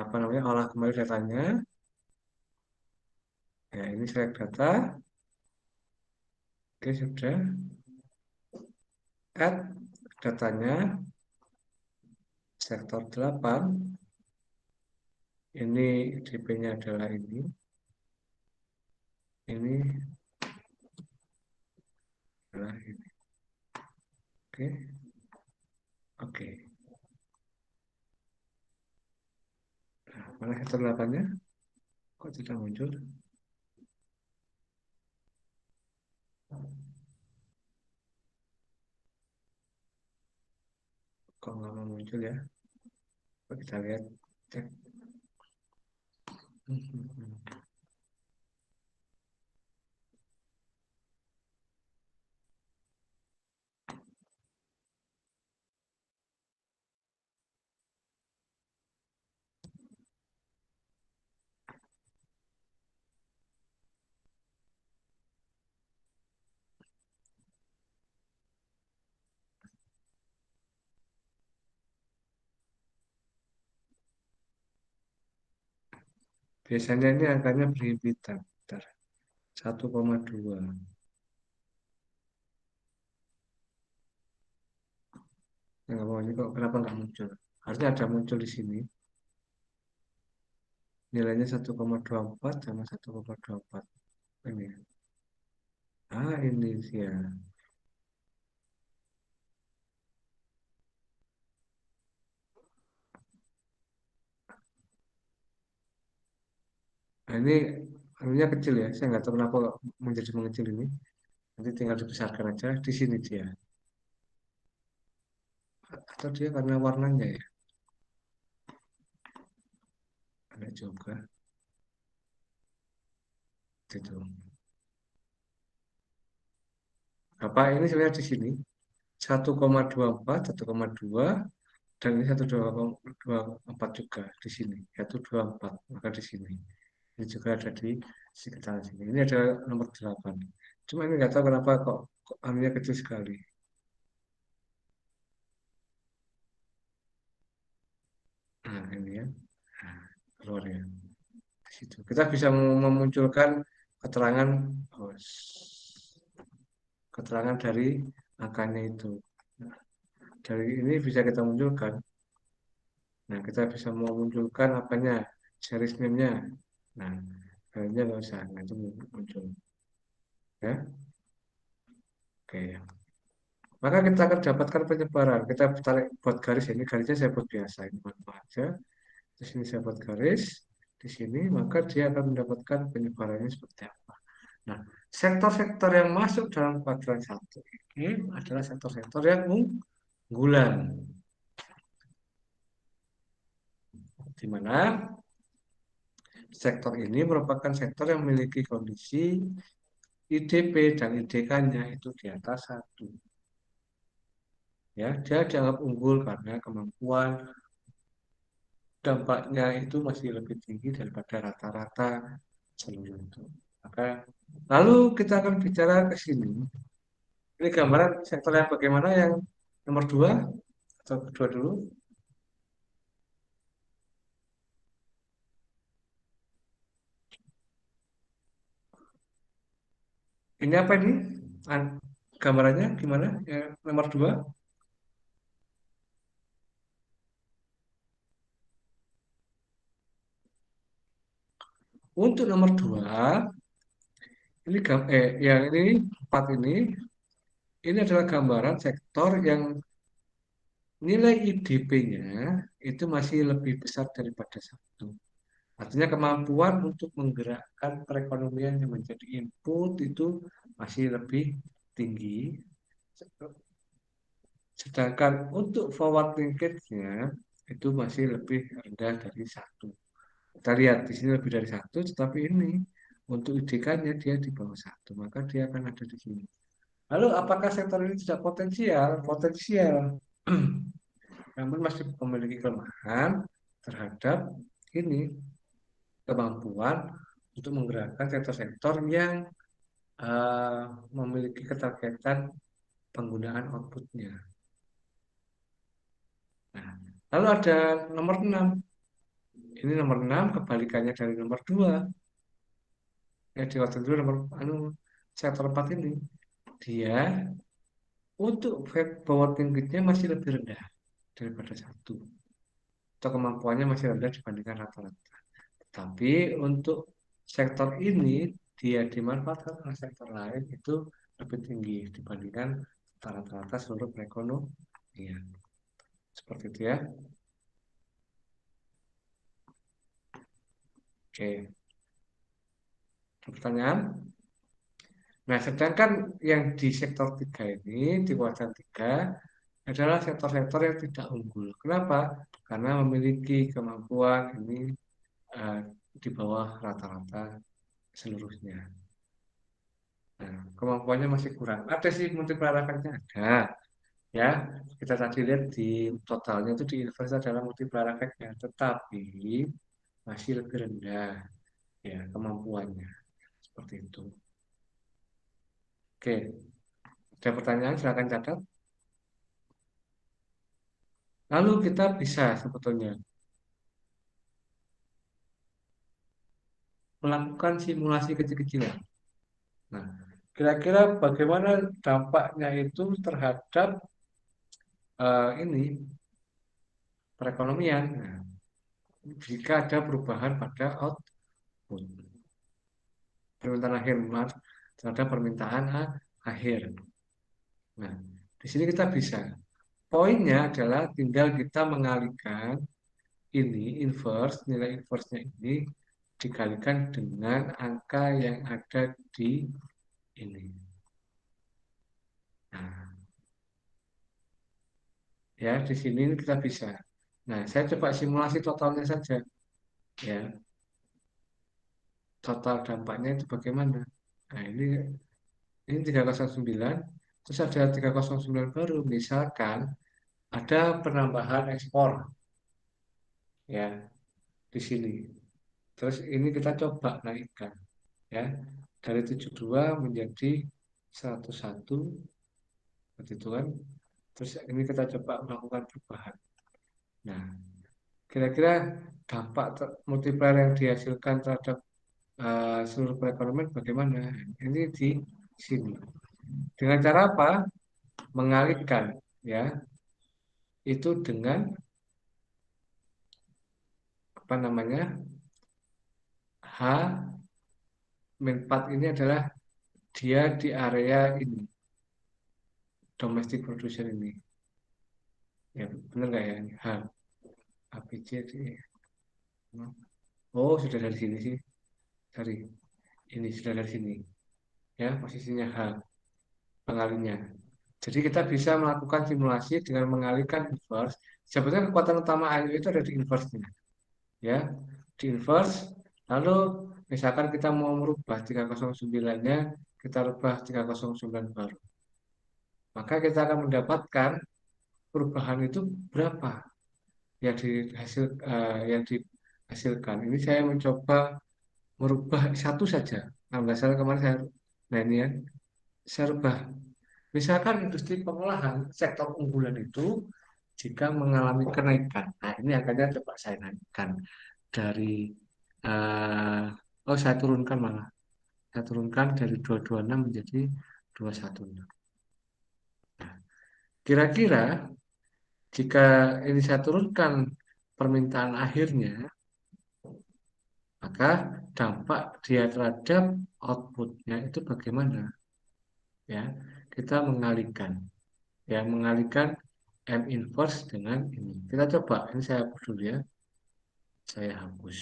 apa namanya olah kembali datanya. Ya, ini select data. Oke, sudah. Add datanya sektor 8. Ini DP-nya adalah ini. Ini adalah ini. Oke. Oke. Nah, mana sektor 8-nya? Kok tidak muncul? Kok nggak mau muncul ya? Coba kita lihat. Cek. Biasanya ini angkanya berhimpitan. Bentar. 1,2. Nggak mau ini kok kenapa nggak muncul? Harusnya ada muncul di sini. Nilainya 1,24 sama 1,24. Ini. Ini dia. Nah, ini anunya kecil ya. Saya nggak tahu kenapa menjadi mengecil ini. Nanti tinggal dibesarkan aja. Di sini dia. Atau dia karena warnanya ya. Ada juga. Gitu. Apa ini sebenarnya di sini? 1,24, 1,2, dan ini 1,24 juga di sini. 1,24, maka di sini. Ini juga ada di sekitar sini. Ini ada nomor 8. Cuma ini nggak tahu kenapa kok anunya kecil sekali. Nah, ini ya. Nah, keluar ya. Di situ. Kita bisa memunculkan keterangan oh, keterangan dari angkanya itu. Nah, dari ini bisa kita munculkan. Nah, kita bisa memunculkan apanya, series name-nya. Nah, kayaknya nggak usah, nah, itu muncul. Ya, oke ya. Maka kita akan dapatkan penyebaran. Kita tarik buat garis ini, garisnya saya buat biasa, ini aja. Di sini saya buat garis, di sini, maka dia akan mendapatkan penyebarannya seperti apa. Nah, sektor-sektor yang masuk dalam kuadran satu ini adalah sektor-sektor yang unggulan. Di mana sektor ini merupakan sektor yang memiliki kondisi IDP dan IDK-nya itu di atas 1. Ya, dia dianggap unggul karena kemampuan dampaknya itu masih lebih tinggi daripada rata-rata seluruh itu. Maka lalu kita akan bicara ke sini. Ini gambaran sektor yang bagaimana yang nomor 2 atau kedua dulu. Ini apa ini? Gambarannya gimana? Ya, nomor 2. Untuk nomor 2, ini yang ini 4 ini adalah gambaran sektor yang nilai IDP-nya itu masih lebih besar daripada 1. Artinya kemampuan untuk menggerakkan perekonomian yang menjadi input itu masih lebih tinggi. Sedangkan untuk forward linkage-nya itu masih lebih rendah dari 1. Kita lihat di sini lebih dari 1, tetapi ini untuk IDK-nya dia di bawah 1, maka dia akan ada di sini. Lalu apakah sektor ini tidak potensial? Potensial. Namun masih memiliki kelemahan terhadap ini kemampuan untuk menggerakkan sektor-sektor yang memiliki keterkaitan penggunaan outputnya. Nah, lalu ada nomor 6. Ini nomor 6 kebalikannya dari nomor 2. Ya, di waktu dulu nomor sektor 4 ini. Dia untuk forward linkage-nya masih lebih rendah daripada 1. Atau kemampuannya masih rendah dibandingkan rata-rata. Tapi untuk sektor ini dia dimanfaatkan oleh sektor lain itu lebih tinggi dibandingkan rata-rata seluruh perekonomian. Seperti itu ya. Oke. Ada pertanyaan? Nah, sedangkan yang di sektor 3 ini, di kuadran 3, adalah sektor-sektor yang tidak unggul. Kenapa? Karena memiliki kemampuan ini eh, di bawah rata-rata seluruhnya. Nah, kemampuannya masih kurang. Ada sih multiplier efeknya ada. Ya, kita tadi lihat di totalnya itu di inverse adalah multiplier efeknya, tetapi masih lebih rendah ya kemampuannya. Seperti itu. Oke, ada pertanyaan silakan catat. Lalu kita bisa sebetulnya melakukan simulasi kecil-kecilan. Nah, kira-kira bagaimana dampaknya itu terhadap ini perekonomian? Nah, jika ada perubahan pada output permintaan akhir terhadap permintaan akhir. Nah, di sini kita bisa. Poinnya adalah tinggal kita mengalihkan ini inverse, nilai inverse-nya ini dikalikan dengan angka yang ada di ini. Nah, ya di sini kita bisa. Nah, saya coba simulasi totalnya saja. Ya, total dampaknya itu bagaimana? Nah, ini 309, terus ada 309 baru. Misalkan ada penambahan ekspor ya di sini. Terus ini kita coba naikkan ya dari 72 menjadi 101 seperti itu kan. Terus ini kita coba melakukan perubahan. Nah, kira-kira dampak multiplier yang dihasilkan terhadap seluruh perekonomian bagaimana? Ini di sini. Dengan cara apa? Mengalihkan ya. Itu dengan apa namanya? H min 4 ini adalah dia di area ini. Domestic production ini. Ya, benar nggak ya? H. APC. Oh, sudah dari sini sih. Dari ini sudah dari sini. Ya, posisinya H. Pengalinya. Jadi kita bisa melakukan simulasi dengan mengalihkan inverse. Sebetulnya kekuatan utama AU itu ada di inverse-nya. Ya, di inverse. Lalu misalkan kita mau merubah 309-nya, kita rubah 309 baru. Maka kita akan mendapatkan perubahan itu berapa yang dihasilkan. Ini saya mencoba merubah satu saja. Nah, salah kemarin nah ini ya, saya rubah. Misalkan industri pengolahan sektor unggulan itu jika mengalami kenaikan. Nah, ini angkanya coba saya naikkan dari saya turunkan malah. Saya turunkan dari 226 menjadi 216. Nah, kira-kira jika ini saya turunkan permintaan akhirnya, maka dampak dia terhadap outputnya itu bagaimana? Ya, kita mengalihkan M inverse dengan ini. Kita coba, ini saya hapus dulu ya. Saya hapus.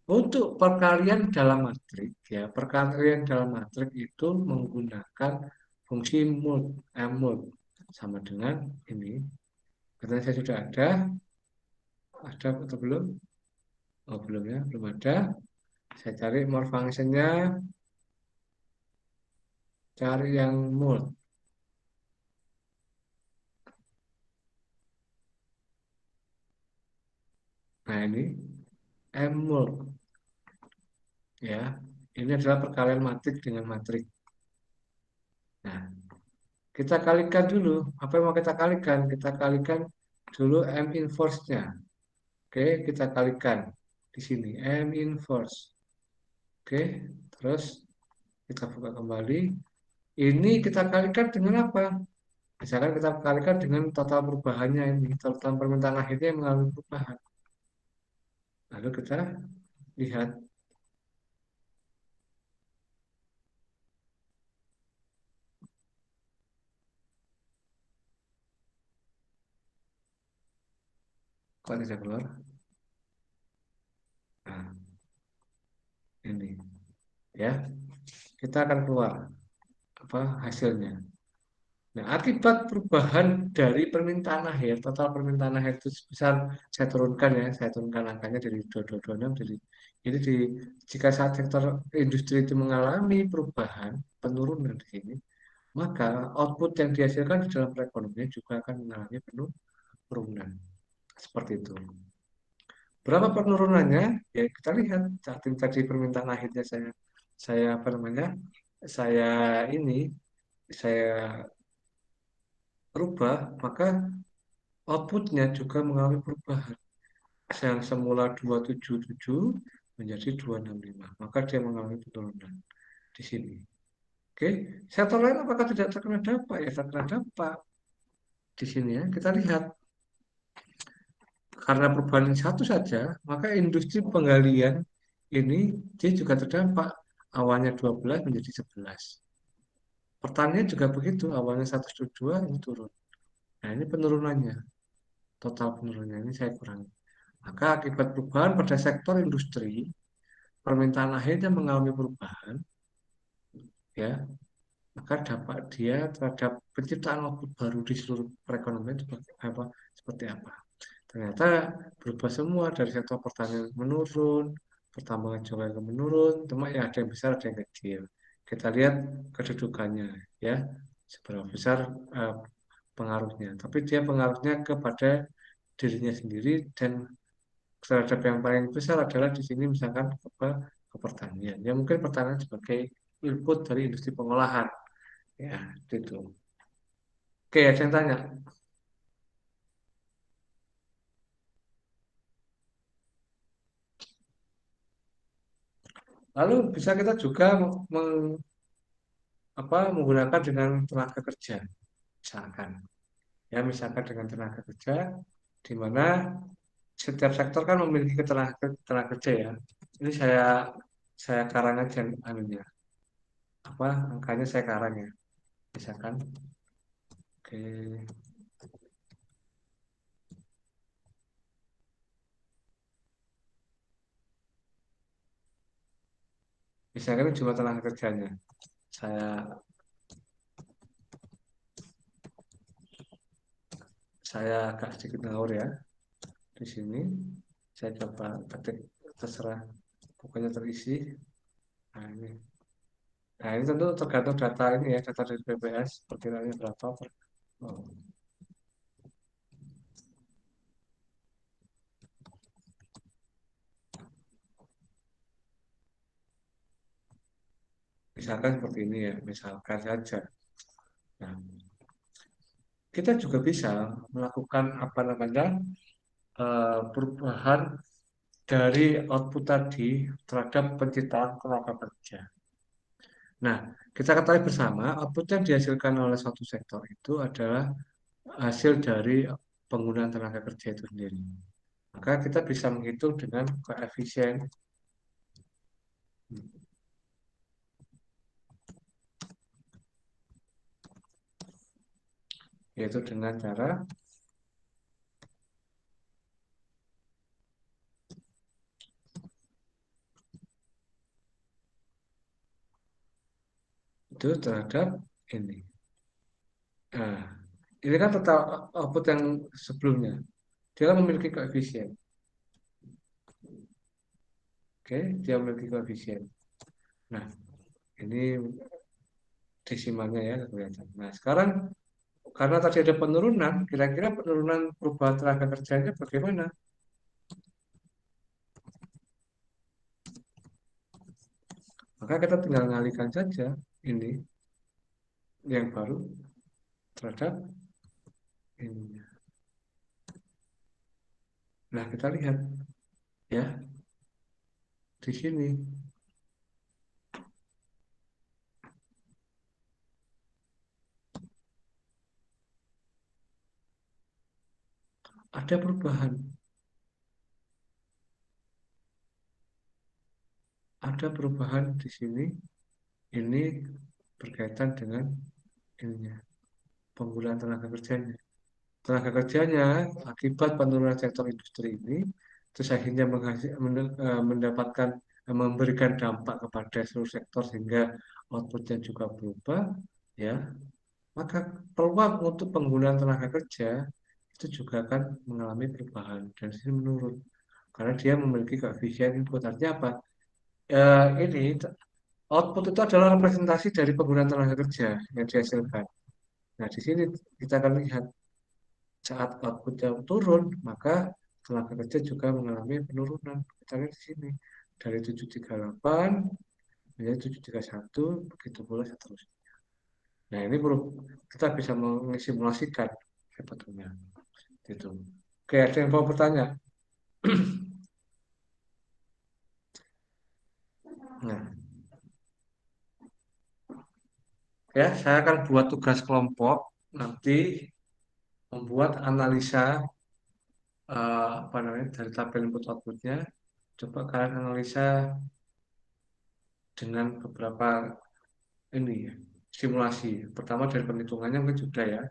Untuk perkalian dalam matrik, ya, perkalian dalam matrik itu menggunakan fungsi mod sama dengan ini. Karena saya sudah ada atau belum? Oh, belum ya, belum ada. Saya cari more function-nya, cari yang mod. Nah, ini M-mod. Ya, ini adalah perkalian matrik dengan matrik. Nah, kita kalikan dulu. Apa yang mau kita kalikan? Kita kalikan dulu M inverse-nya. Oke, kita kalikan di sini M inverse. Oke, terus kita buka kembali. Ini kita kalikan dengan apa? Misalkan kita kalikan dengan total perubahannya ini, total permintaan akhirnya yang mengalami perubahan. Lalu kita lihat kok tidak keluar. Nah, ini ya, kita akan keluar apa hasilnya. Nah, akibat perubahan dari permintaan akhir, total permintaan akhir itu sebesar, saya turunkan angkanya dari 2226 jadi ini jika saat sektor industri itu mengalami perubahan, penurunan di sini, maka output yang dihasilkan di dalam perekonomian juga akan mengalami penurunan. Seperti itu. Berapa penurunannya? Ya kita lihat saat ini tadi permintaan akhirnya saya apa namanya? Saya ini saya rubah, maka outputnya juga mengalami perubahan. Yang semula 277 menjadi 265. Maka dia mengalami penurunan di sini. Oke, sektor lain apakah tidak terkena dampak? Ya terkena dampak di sini ya. Kita lihat karena perubahan ini satu saja, maka industri penggalian ini dia juga terdampak. Awalnya 12 menjadi 11. Pertanian juga begitu, awalnya 102 ini turun. Nah, ini penurunannya, total penurunannya ini saya kurangi. Maka akibat perubahan pada sektor industri, permintaan akhirnya mengalami perubahan, ya, maka dampak dia terhadap penciptaan output baru di seluruh perekonomian seperti apa. Ternyata berubah semua dari sektor pertanian menurun, pertambangan juga menurun, cuma ya ada yang besar, ada yang kecil. Kita lihat kedudukannya, ya, seberapa besar eh, pengaruhnya. Tapi dia pengaruhnya kepada dirinya sendiri dan terhadap yang paling besar adalah di sini misalkan ke pertanian. Ya mungkin pertanian sebagai input dari industri pengolahan. Ya, gitu. Oke, ada yang tanya. Lalu bisa kita juga menggunakan dengan tenaga kerja, misalkan. Ya, misalkan dengan tenaga kerja, di mana setiap sektor kan memiliki tenaga kerja ya. Ini saya karang aja anunya. Angkanya saya karang ya. Misalkan, oke. Misalkan ini jumlah tenaga kerjanya. Saya saya agak sedikit ngawur ya. Di sini saya coba ketik terserah pokoknya terisi. Nah ini, nah ini tentu tergantung data ini ya, data dari BPS perkiraannya berapa. Oh, misalkan seperti ini ya, misalkan saja. Nah, kita juga bisa melakukan perubahan dari output tadi terhadap penciptaan tenaga kerja. Nah, kita ketahui bersama output yang dihasilkan oleh suatu sektor itu adalah hasil dari penggunaan tenaga kerja itu sendiri. Maka kita bisa menghitung dengan koefisien, yaitu dengan cara itu terhadap ini. Nah, ini kan total output yang sebelumnya. Dia kan memiliki koefisien. Oke, dia memiliki koefisien. Nah, ini desimalnya ya kelihatan. Nah, sekarang karena tadi ada penurunan, kira-kira penurunan perubahan tenaga kerjanya bagaimana? Maka kita tinggal mengalihkan saja ini yang baru terhadap ini. Nah, kita lihat ya di sini ada perubahan, di sini. Ini berkaitan dengan ininya, penggunaan tenaga kerjanya. Tenaga kerjanya akibat penurunan sektor industri ini, terus akhirnya mendapatkan memberikan dampak kepada seluruh sektor sehingga outputnya juga berubah, ya. Maka peluang untuk penggunaan tenaga kerja itu juga akan mengalami perubahan dan sini menurun karena dia memiliki koefisien input. Artinya apa? Ini output itu adalah representasi dari penggunaan tenaga kerja yang dihasilkan. Nah, di sini kita akan lihat saat outputnya turun, maka tenaga kerja juga mengalami penurunan. Kita lihat di sini dari 738 menjadi 731, begitu pula seterusnya. Nah, ini perlu kita bisa mensimulasikan sebetulnya. Gitu. Oke, ada yang mau bertanya? Nah, ya, saya akan buat tugas kelompok nanti membuat analisa apa namanya dari tabel input outputnya. Coba kalian analisa dengan beberapa ini ya, simulasi. Pertama dari perhitungannya mungkin sudah ya.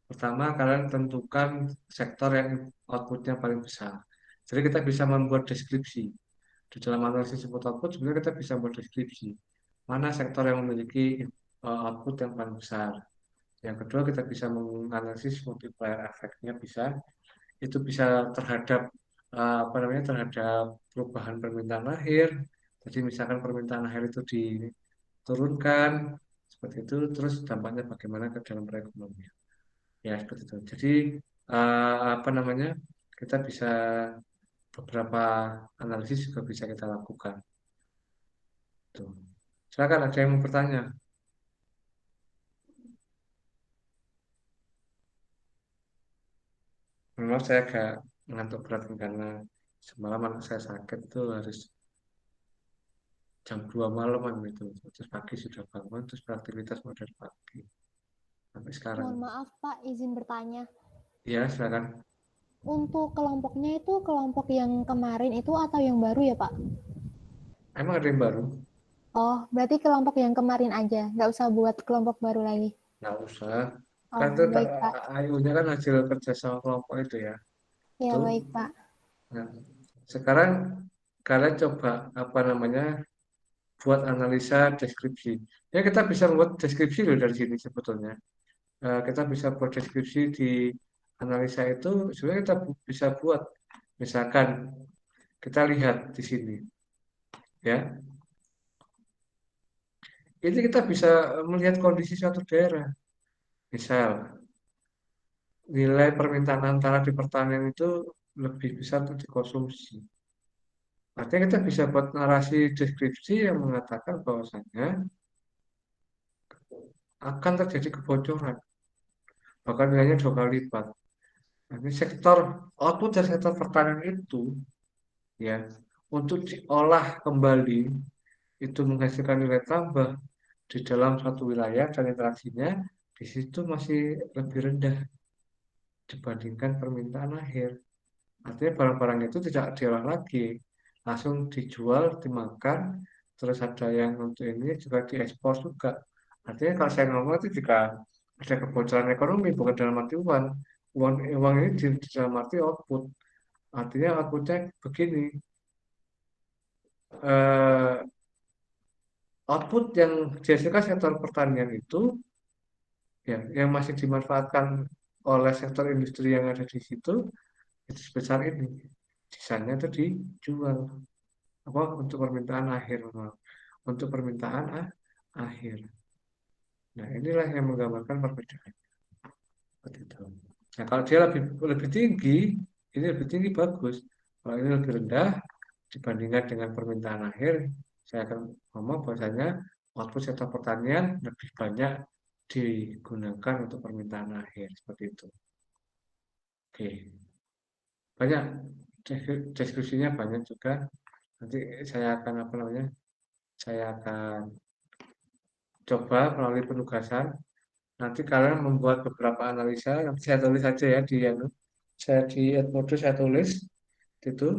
Pertama kalian tentukan sektor yang outputnya paling besar. Jadi kita bisa membuat deskripsi. Di dalam analisis input output sebenarnya kita bisa membuat deskripsi. Mana sektor yang memiliki output yang paling besar. Yang kedua kita bisa menganalisis multiplier efeknya bisa. Itu bisa terhadap apa namanya terhadap perubahan permintaan akhir. Jadi misalkan permintaan akhir itu diturunkan seperti itu, terus dampaknya bagaimana ke dalam perekonomian. Ya seperti itu. Jadi apa namanya kita bisa beberapa analisis juga bisa kita lakukan. Tuh. Silakan ada yang mau bertanya. Memang saya agak mengantuk berat karena semalam anak saya sakit tuh harus jam 2 malaman gitu. Terus pagi sudah bangun, terus beraktivitas mulai dari pagi sampai sekarang. Mohon maaf Pak, izin bertanya. Ya, silakan. Untuk kelompoknya itu kelompok yang kemarin itu atau yang baru ya Pak? Emang ada yang baru? Oh, berarti kelompok yang kemarin aja, nggak usah buat kelompok baru lagi. Nggak usah. Oh, Kan itu baik Pak. AIU-nya kan hasil kerja sama kelompok itu ya. Ya, Tuh. baik Pak. Nah, sekarang kalian coba apa namanya buat analisa deskripsi. Ya kita bisa buat deskripsi loh dari sini sebetulnya. Kita bisa buat deskripsi di analisa itu sebenarnya kita bisa buat misalkan kita lihat di sini ya. Ini kita bisa melihat kondisi suatu daerah. Misal nilai permintaan antara di pertanian itu lebih besar untuk dikonsumsi. Artinya kita bisa buat narasi deskripsi yang mengatakan bahwasanya akan terjadi kebocoran, bahkan nilainya 2 kali lipat. Nah, ini sektor output dari sektor pertanian itu ya untuk diolah kembali itu menghasilkan nilai tambah di dalam satu wilayah dan interaksinya di situ masih lebih rendah dibandingkan permintaan akhir. Artinya barang-barang itu tidak diolah lagi, langsung dijual, dimakan, terus ada yang untuk ini juga diekspor juga. Artinya kalau saya ngomong itu juga ada kebocoran ekonomi, bukan dalam arti uang. Uang ini di dalam arti output. Artinya outputnya begini, eh, output yang dihasilkan sektor pertanian itu ya yang masih dimanfaatkan oleh sektor industri yang ada di situ itu sebesar ini. Sisanya itu dijual apa untuk permintaan akhir, maaf. Untuk permintaan akhir. Nah, inilah yang menggambarkan perbedaan. Seperti itu. Nah, kalau dia lebih lebih tinggi, ini lebih tinggi bagus. Kalau ini lebih rendah dibandingkan dengan permintaan akhir, saya akan ngomong bahwasanya output sektor pertanian lebih banyak digunakan untuk permintaan akhir seperti itu. Oke, banyak deskripsinya banyak juga. Nanti saya akan apa namanya? Saya akan coba melalui penugasan. Nanti kalian membuat beberapa analisa. Nanti saya tulis saja ya di saya di Edmodo saya tulis itu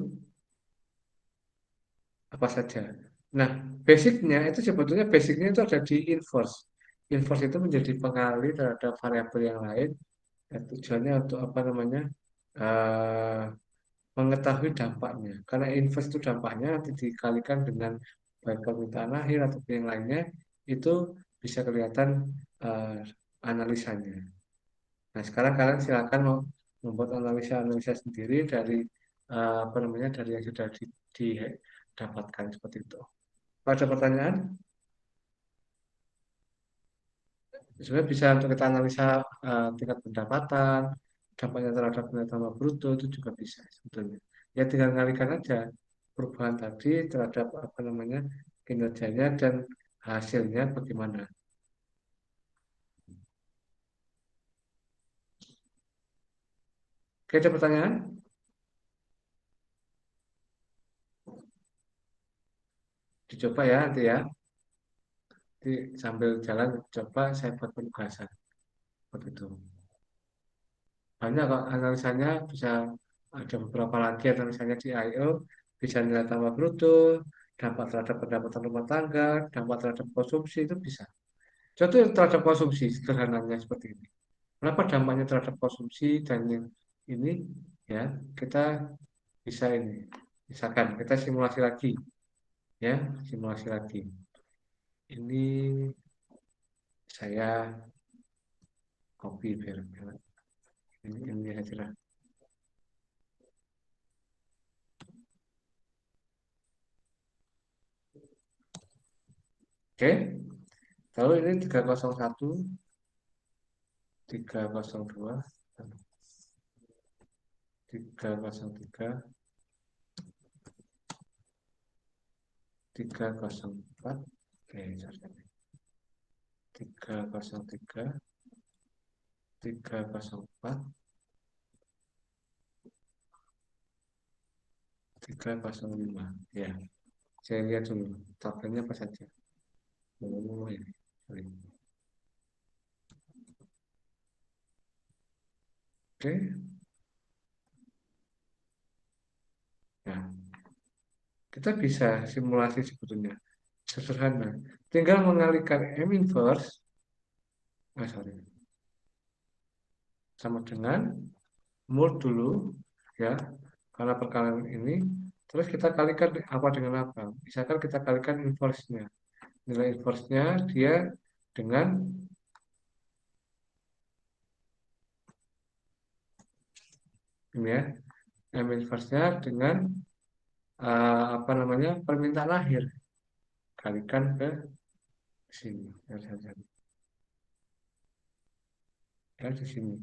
apa saja. Nah, basicnya itu sebetulnya basicnya itu ada di inverse. Inverse itu menjadi pengali terhadap variabel yang lain. Dan tujuannya untuk apa namanya eh, mengetahui dampaknya. Karena inverse itu dampaknya nanti dikalikan dengan baik permintaan akhir atau yang lainnya itu bisa kelihatan eh, analisanya. Nah, sekarang kalian silakan mau membuat analisa-analisa sendiri dari apa namanya dari yang sudah didapatkan seperti itu. Ada pertanyaan? Sebenarnya bisa untuk kita analisa tingkat pendapatan, dampaknya terhadap nilai tambah bruto itu juga bisa sebetulnya. Ya tinggal ngalikan aja perubahan tadi terhadap apa namanya kinerjanya dan hasilnya bagaimana. Oke, ada pertanyaan? dicoba ya nanti ya. Nanti sambil jalan coba saya buat penugasan seperti itu. Banyak kok analisanya bisa ada beberapa lagi analisanya di I/O, bisa nilai tambah bruto, dampak terhadap pendapatan rumah tangga, dampak terhadap konsumsi itu bisa. Contoh terhadap konsumsi sederhananya seperti ini. Kenapa dampaknya terhadap konsumsi dan yang ini ya kita bisa ini. Misalkan kita simulasi lagi ya, simulasi lagi. Ini saya copy biar ini aja lah. Oke, lalu ini 301, 302, 303, 304, oke, 303, 304, 305. Ya, saya lihat dulu tabelnya apa saja. Oh, ini. Sorry. Oke. Nah, kita bisa simulasi sebetulnya sederhana. Tinggal mengalihkan M inverse, sorry, sama dengan mul dulu, ya, karena perkalian ini. Terus kita kalikan apa dengan apa? Misalkan kita kalikan inverse-nya. Nilai inverse-nya dia dengan ini ya, M inverse-nya dengan apa namanya permintaan akhir. Kalikan ke sini. Ya, di sini.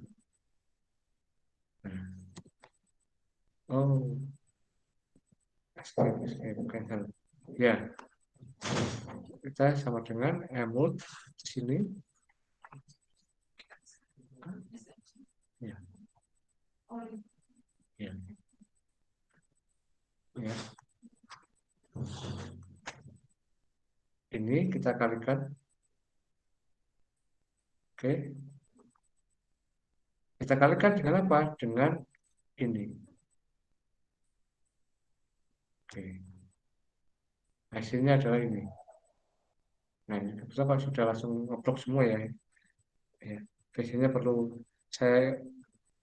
Nah. Oh, escape, cancel. Ya, kita sama dengan emul di sini. Ya, ya, ya. Ini kita kalikan. Oke. Kita kalikan dengan apa? Dengan ini. Oke. Hasilnya adalah ini. Nah, ini kita sudah langsung ngeblok semua ya. Ya. Biasanya perlu saya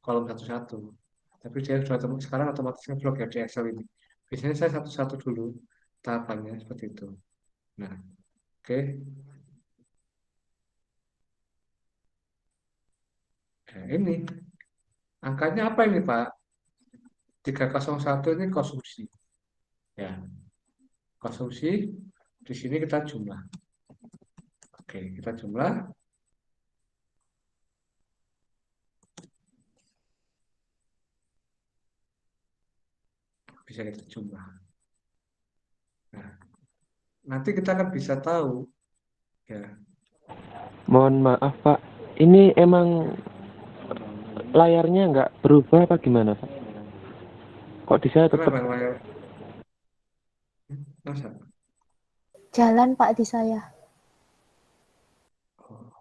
kolom satu-satu. Tapi dia sudah sekarang otomatis ngeblok ya di Excel ini. Biasanya saya satu-satu dulu tahapannya seperti itu. Nah, oke. Nah, ini angkanya apa ini Pak? 301 ini konsumsi. Ya, konsumsi di sini kita jumlah. Oke, kita jumlah. Bisa kita jumlah. Nah, nanti kita akan bisa tahu ya. Mohon maaf Pak, ini emang layarnya nggak berubah apa gimana Pak? Kok di saya tetap Kenapa layar? Masa? Jalan Pak di saya. Oh.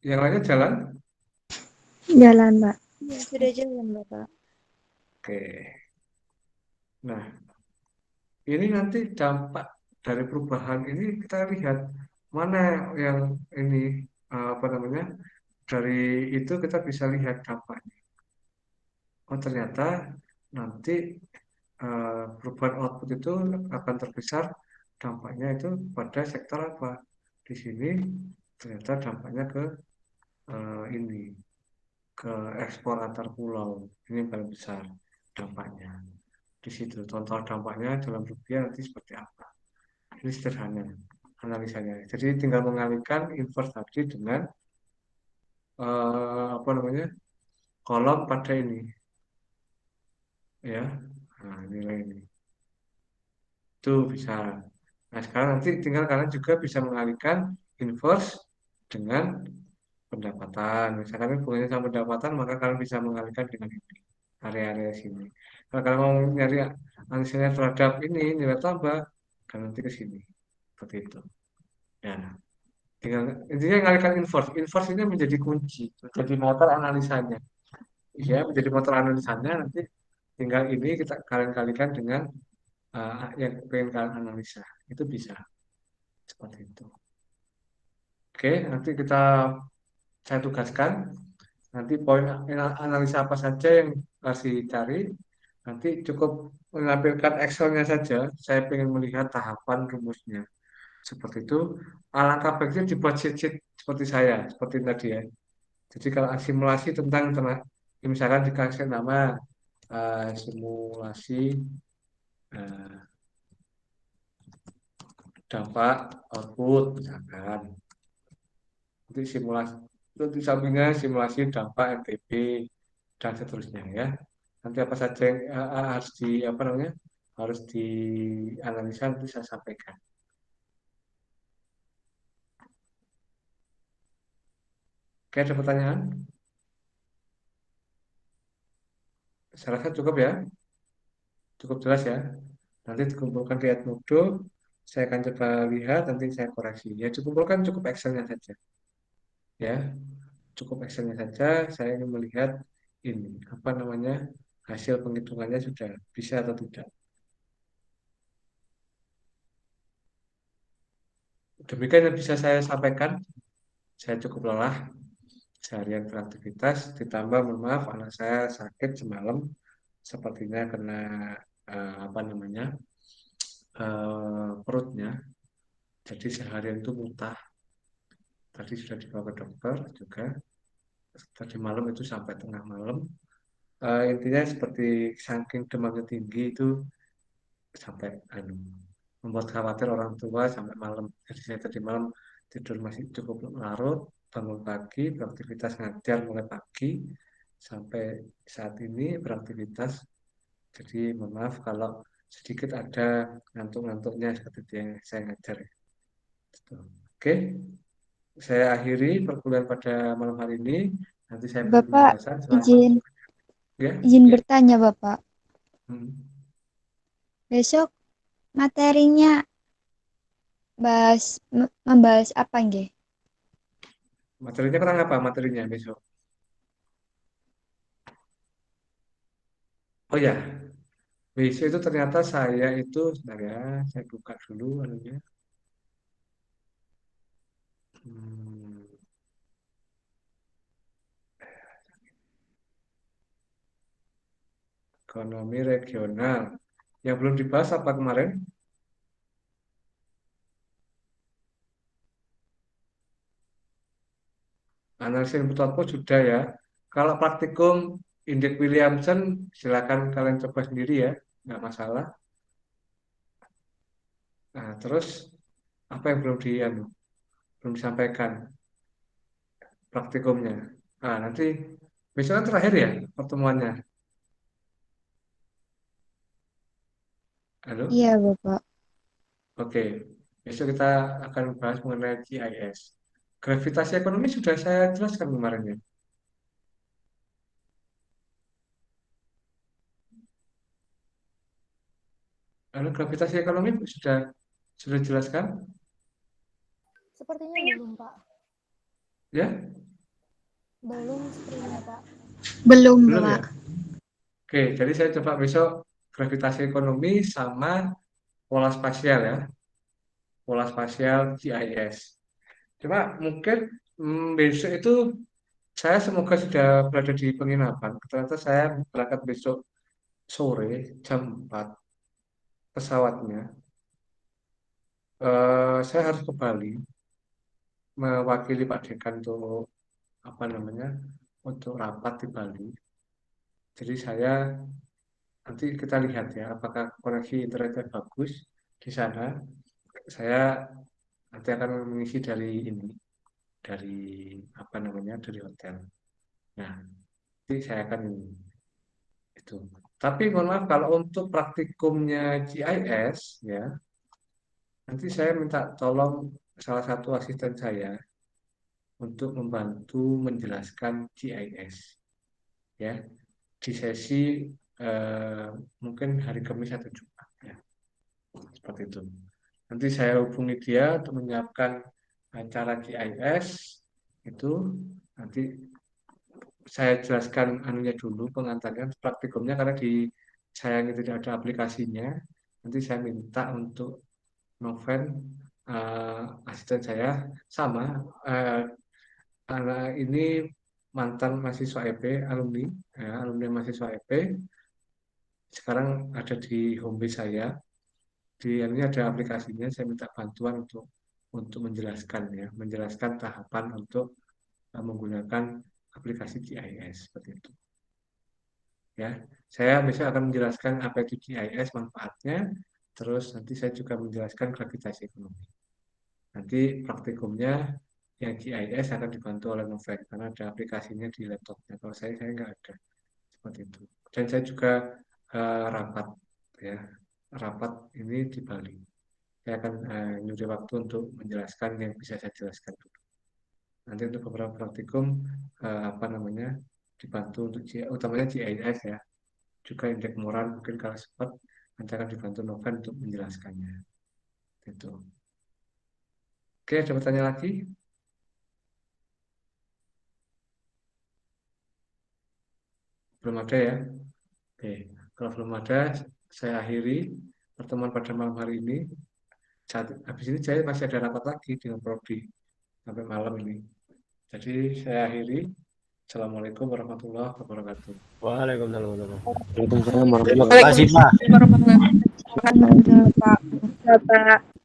Yang lainnya jalan? Jalan Pak. Ya, sudah jalan, Bapak. Oke. Nah, ini nanti dampak dari perubahan ini kita lihat mana yang ini apa namanya dari itu kita bisa lihat dampaknya. Oh ternyata nanti perubahan output itu akan terbesar dampaknya itu pada sektor apa? Di sini ternyata dampaknya ke ini ke ekspor antar pulau ini yang paling besar dampaknya. Di situ contoh dampaknya dalam rupiah nanti seperti apa? Ini sederhana analisanya. Jadi tinggal mengalihkan inverse tadi dengan apa namanya kolom pada ini, ya. Nah, nilai ini itu bisa. Nah sekarang nanti tinggal kalian juga bisa mengalihkan inverse dengan pendapatan. Misalkan hubungannya sama pendapatan, maka kalian bisa mengalihkan dengan ini. area-area sini. Kalau mau nyari misalnya terhadap ini nilai tambah, kan nanti ke sini. Seperti itu. Ya, tinggal intinya ngalihkan inverse. Inverse ini menjadi kunci, menjadi motor analisanya. Ya, menjadi motor analisanya nanti tinggal ini kita kalian kalikan dengan yang pengen kalian analisa. Itu bisa seperti itu. Oke, nanti saya tugaskan nanti poin analisa apa saja yang harus dicari. Nanti cukup menampilkan Excel-nya saja. Saya ingin melihat tahapan rumusnya. Seperti itu. Alangkah baiknya dibuat sheet-sheet seperti saya, seperti tadi ya. Jadi kalau simulasi tentang misalkan dikasih nama simulasi eh, dampak output misalkan. Nanti simulasi itu di sampingnya simulasi dampak MTB dan seterusnya ya. Nanti apa saja yang harus apa namanya harus dianalisa nanti saya sampaikan. Oke, ada pertanyaan? Saya rasa cukup ya, cukup jelas ya. Nanti dikumpulkan di Edmodo, saya akan coba lihat, nanti saya koreksi. Ya, dikumpulkan cukup Excel-nya saja. Ya, cukup Excel-nya saja. Saya ingin melihat ini, apa namanya, hasil penghitungannya sudah bisa atau tidak. Demikian yang bisa saya sampaikan. Saya cukup lelah seharian beraktivitas, ditambah mohon maaf anak saya sakit semalam, sepertinya kena apa namanya perutnya, jadi seharian itu muntah. Tadi sudah dibawa ke dokter juga. Tadi malam itu sampai tengah malam. Intinya seperti saking demamnya tinggi itu sampai membuat khawatir orang tua sampai malam. Jadi saya tadi malam tidur masih cukup larut, bangun pagi, beraktivitas ngajar mulai pagi sampai saat ini beraktivitas. Jadi mohon maaf kalau sedikit ada ngantuk-ngantuknya seperti yang saya ngajar. Gitu. Oke, saya akhiri perkuliahan pada malam hari ini. Nanti saya beri Bapak penjelasan selama izin ya. izin Ya. bertanya Bapak. Hmm. Besok materinya membahas apa nggih? Materinya kurang apa materinya besok? Oh ya, besok itu ternyata saya itu, sebentar ya, saya buka dulu anunya. Hmm, ekonomi regional. Yang belum dibahas apa kemarin? Analisis input output sudah ya. Kalau praktikum Indek Williamson, silakan kalian coba sendiri ya, nggak masalah. Nah, terus apa yang belum disampaikan praktikumnya? Nah, nanti besok kan terakhir ya pertemuannya. Halo? Iya Bapak. Oke, besok kita akan bahas mengenai GIS. Gravitasi ekonomi sudah saya jelaskan kemarin ya. Lalu gravitasi ekonomi sudah jelaskan? Sepertinya belum, Pak. Ya? Belum sepertinya, Pak. Belum Belum ya? Bapak. Oke, jadi saya coba besok gravitasi ekonomi sama pola spasial ya. Pola spasial GIS. Cuma mungkin besok itu saya semoga sudah berada di penginapan. Ternyata saya berangkat besok sore jam 4 pesawatnya. Saya harus ke Bali mewakili Pak Dekan untuk apa namanya untuk rapat di Bali. Jadi saya nanti kita lihat ya apakah koneksi internetnya bagus di sana. Saya nanti akan mengisi dari ini dari apa namanya dari hotel. Nah, nanti saya akan itu. Tapi mohon maaf kalau untuk praktikumnya GIS ya, nanti saya minta tolong salah satu asisten saya untuk membantu menjelaskan GIS. Ya, di sesi mungkin hari Kamis atau Jumat ya. Seperti itu. Nanti saya hubungi dia untuk menyiapkan acara GIS itu. Nanti saya jelaskan anunya dulu, pengantarnya, praktikumnya, karena di saya ini tidak ada aplikasinya. Nanti saya minta untuk Noven, asisten saya sama, anak ini mantan mahasiswa EP, alumni, ya, alumni mahasiswa EP. Sekarang ada di home base saya. Ini ada aplikasinya. Saya minta bantuan untuk menjelaskan ya, menjelaskan tahapan untuk menggunakan aplikasi GIS seperti itu. Ya, saya besok akan menjelaskan apa itu GIS, manfaatnya. Terus nanti saya juga menjelaskan gravitasi ekonomi. Nanti praktikumnya yang GIS akan dibantu oleh Noven karena ada aplikasinya di laptopnya. Kalau saya nggak ada seperti itu. Dan saya juga rapat ya, rapat ini di Bali. Saya akan nyuri waktu untuk menjelaskan yang bisa saya jelaskan dulu. Nanti untuk beberapa praktikum dibantu untuk utamanya GIS ya, juga indeks moral mungkin kalau sempat nanti akan dibantu Noven untuk menjelaskannya. Itu. Oke, ada pertanyaan lagi? Belum ada ya? Oke, kalau belum ada, saya akhiri pertemuan pada malam hari ini. Habis ini saya masih ada rapat lagi dengan Prodi sampai malam ini. Jadi saya akhiri. Assalamualaikum warahmatullahi wabarakatuh. Waalaikumsalam warahmatullahi wabarakatuh. Waalaikumsalam warahmatullahi Terima kasih, Pak. Pak.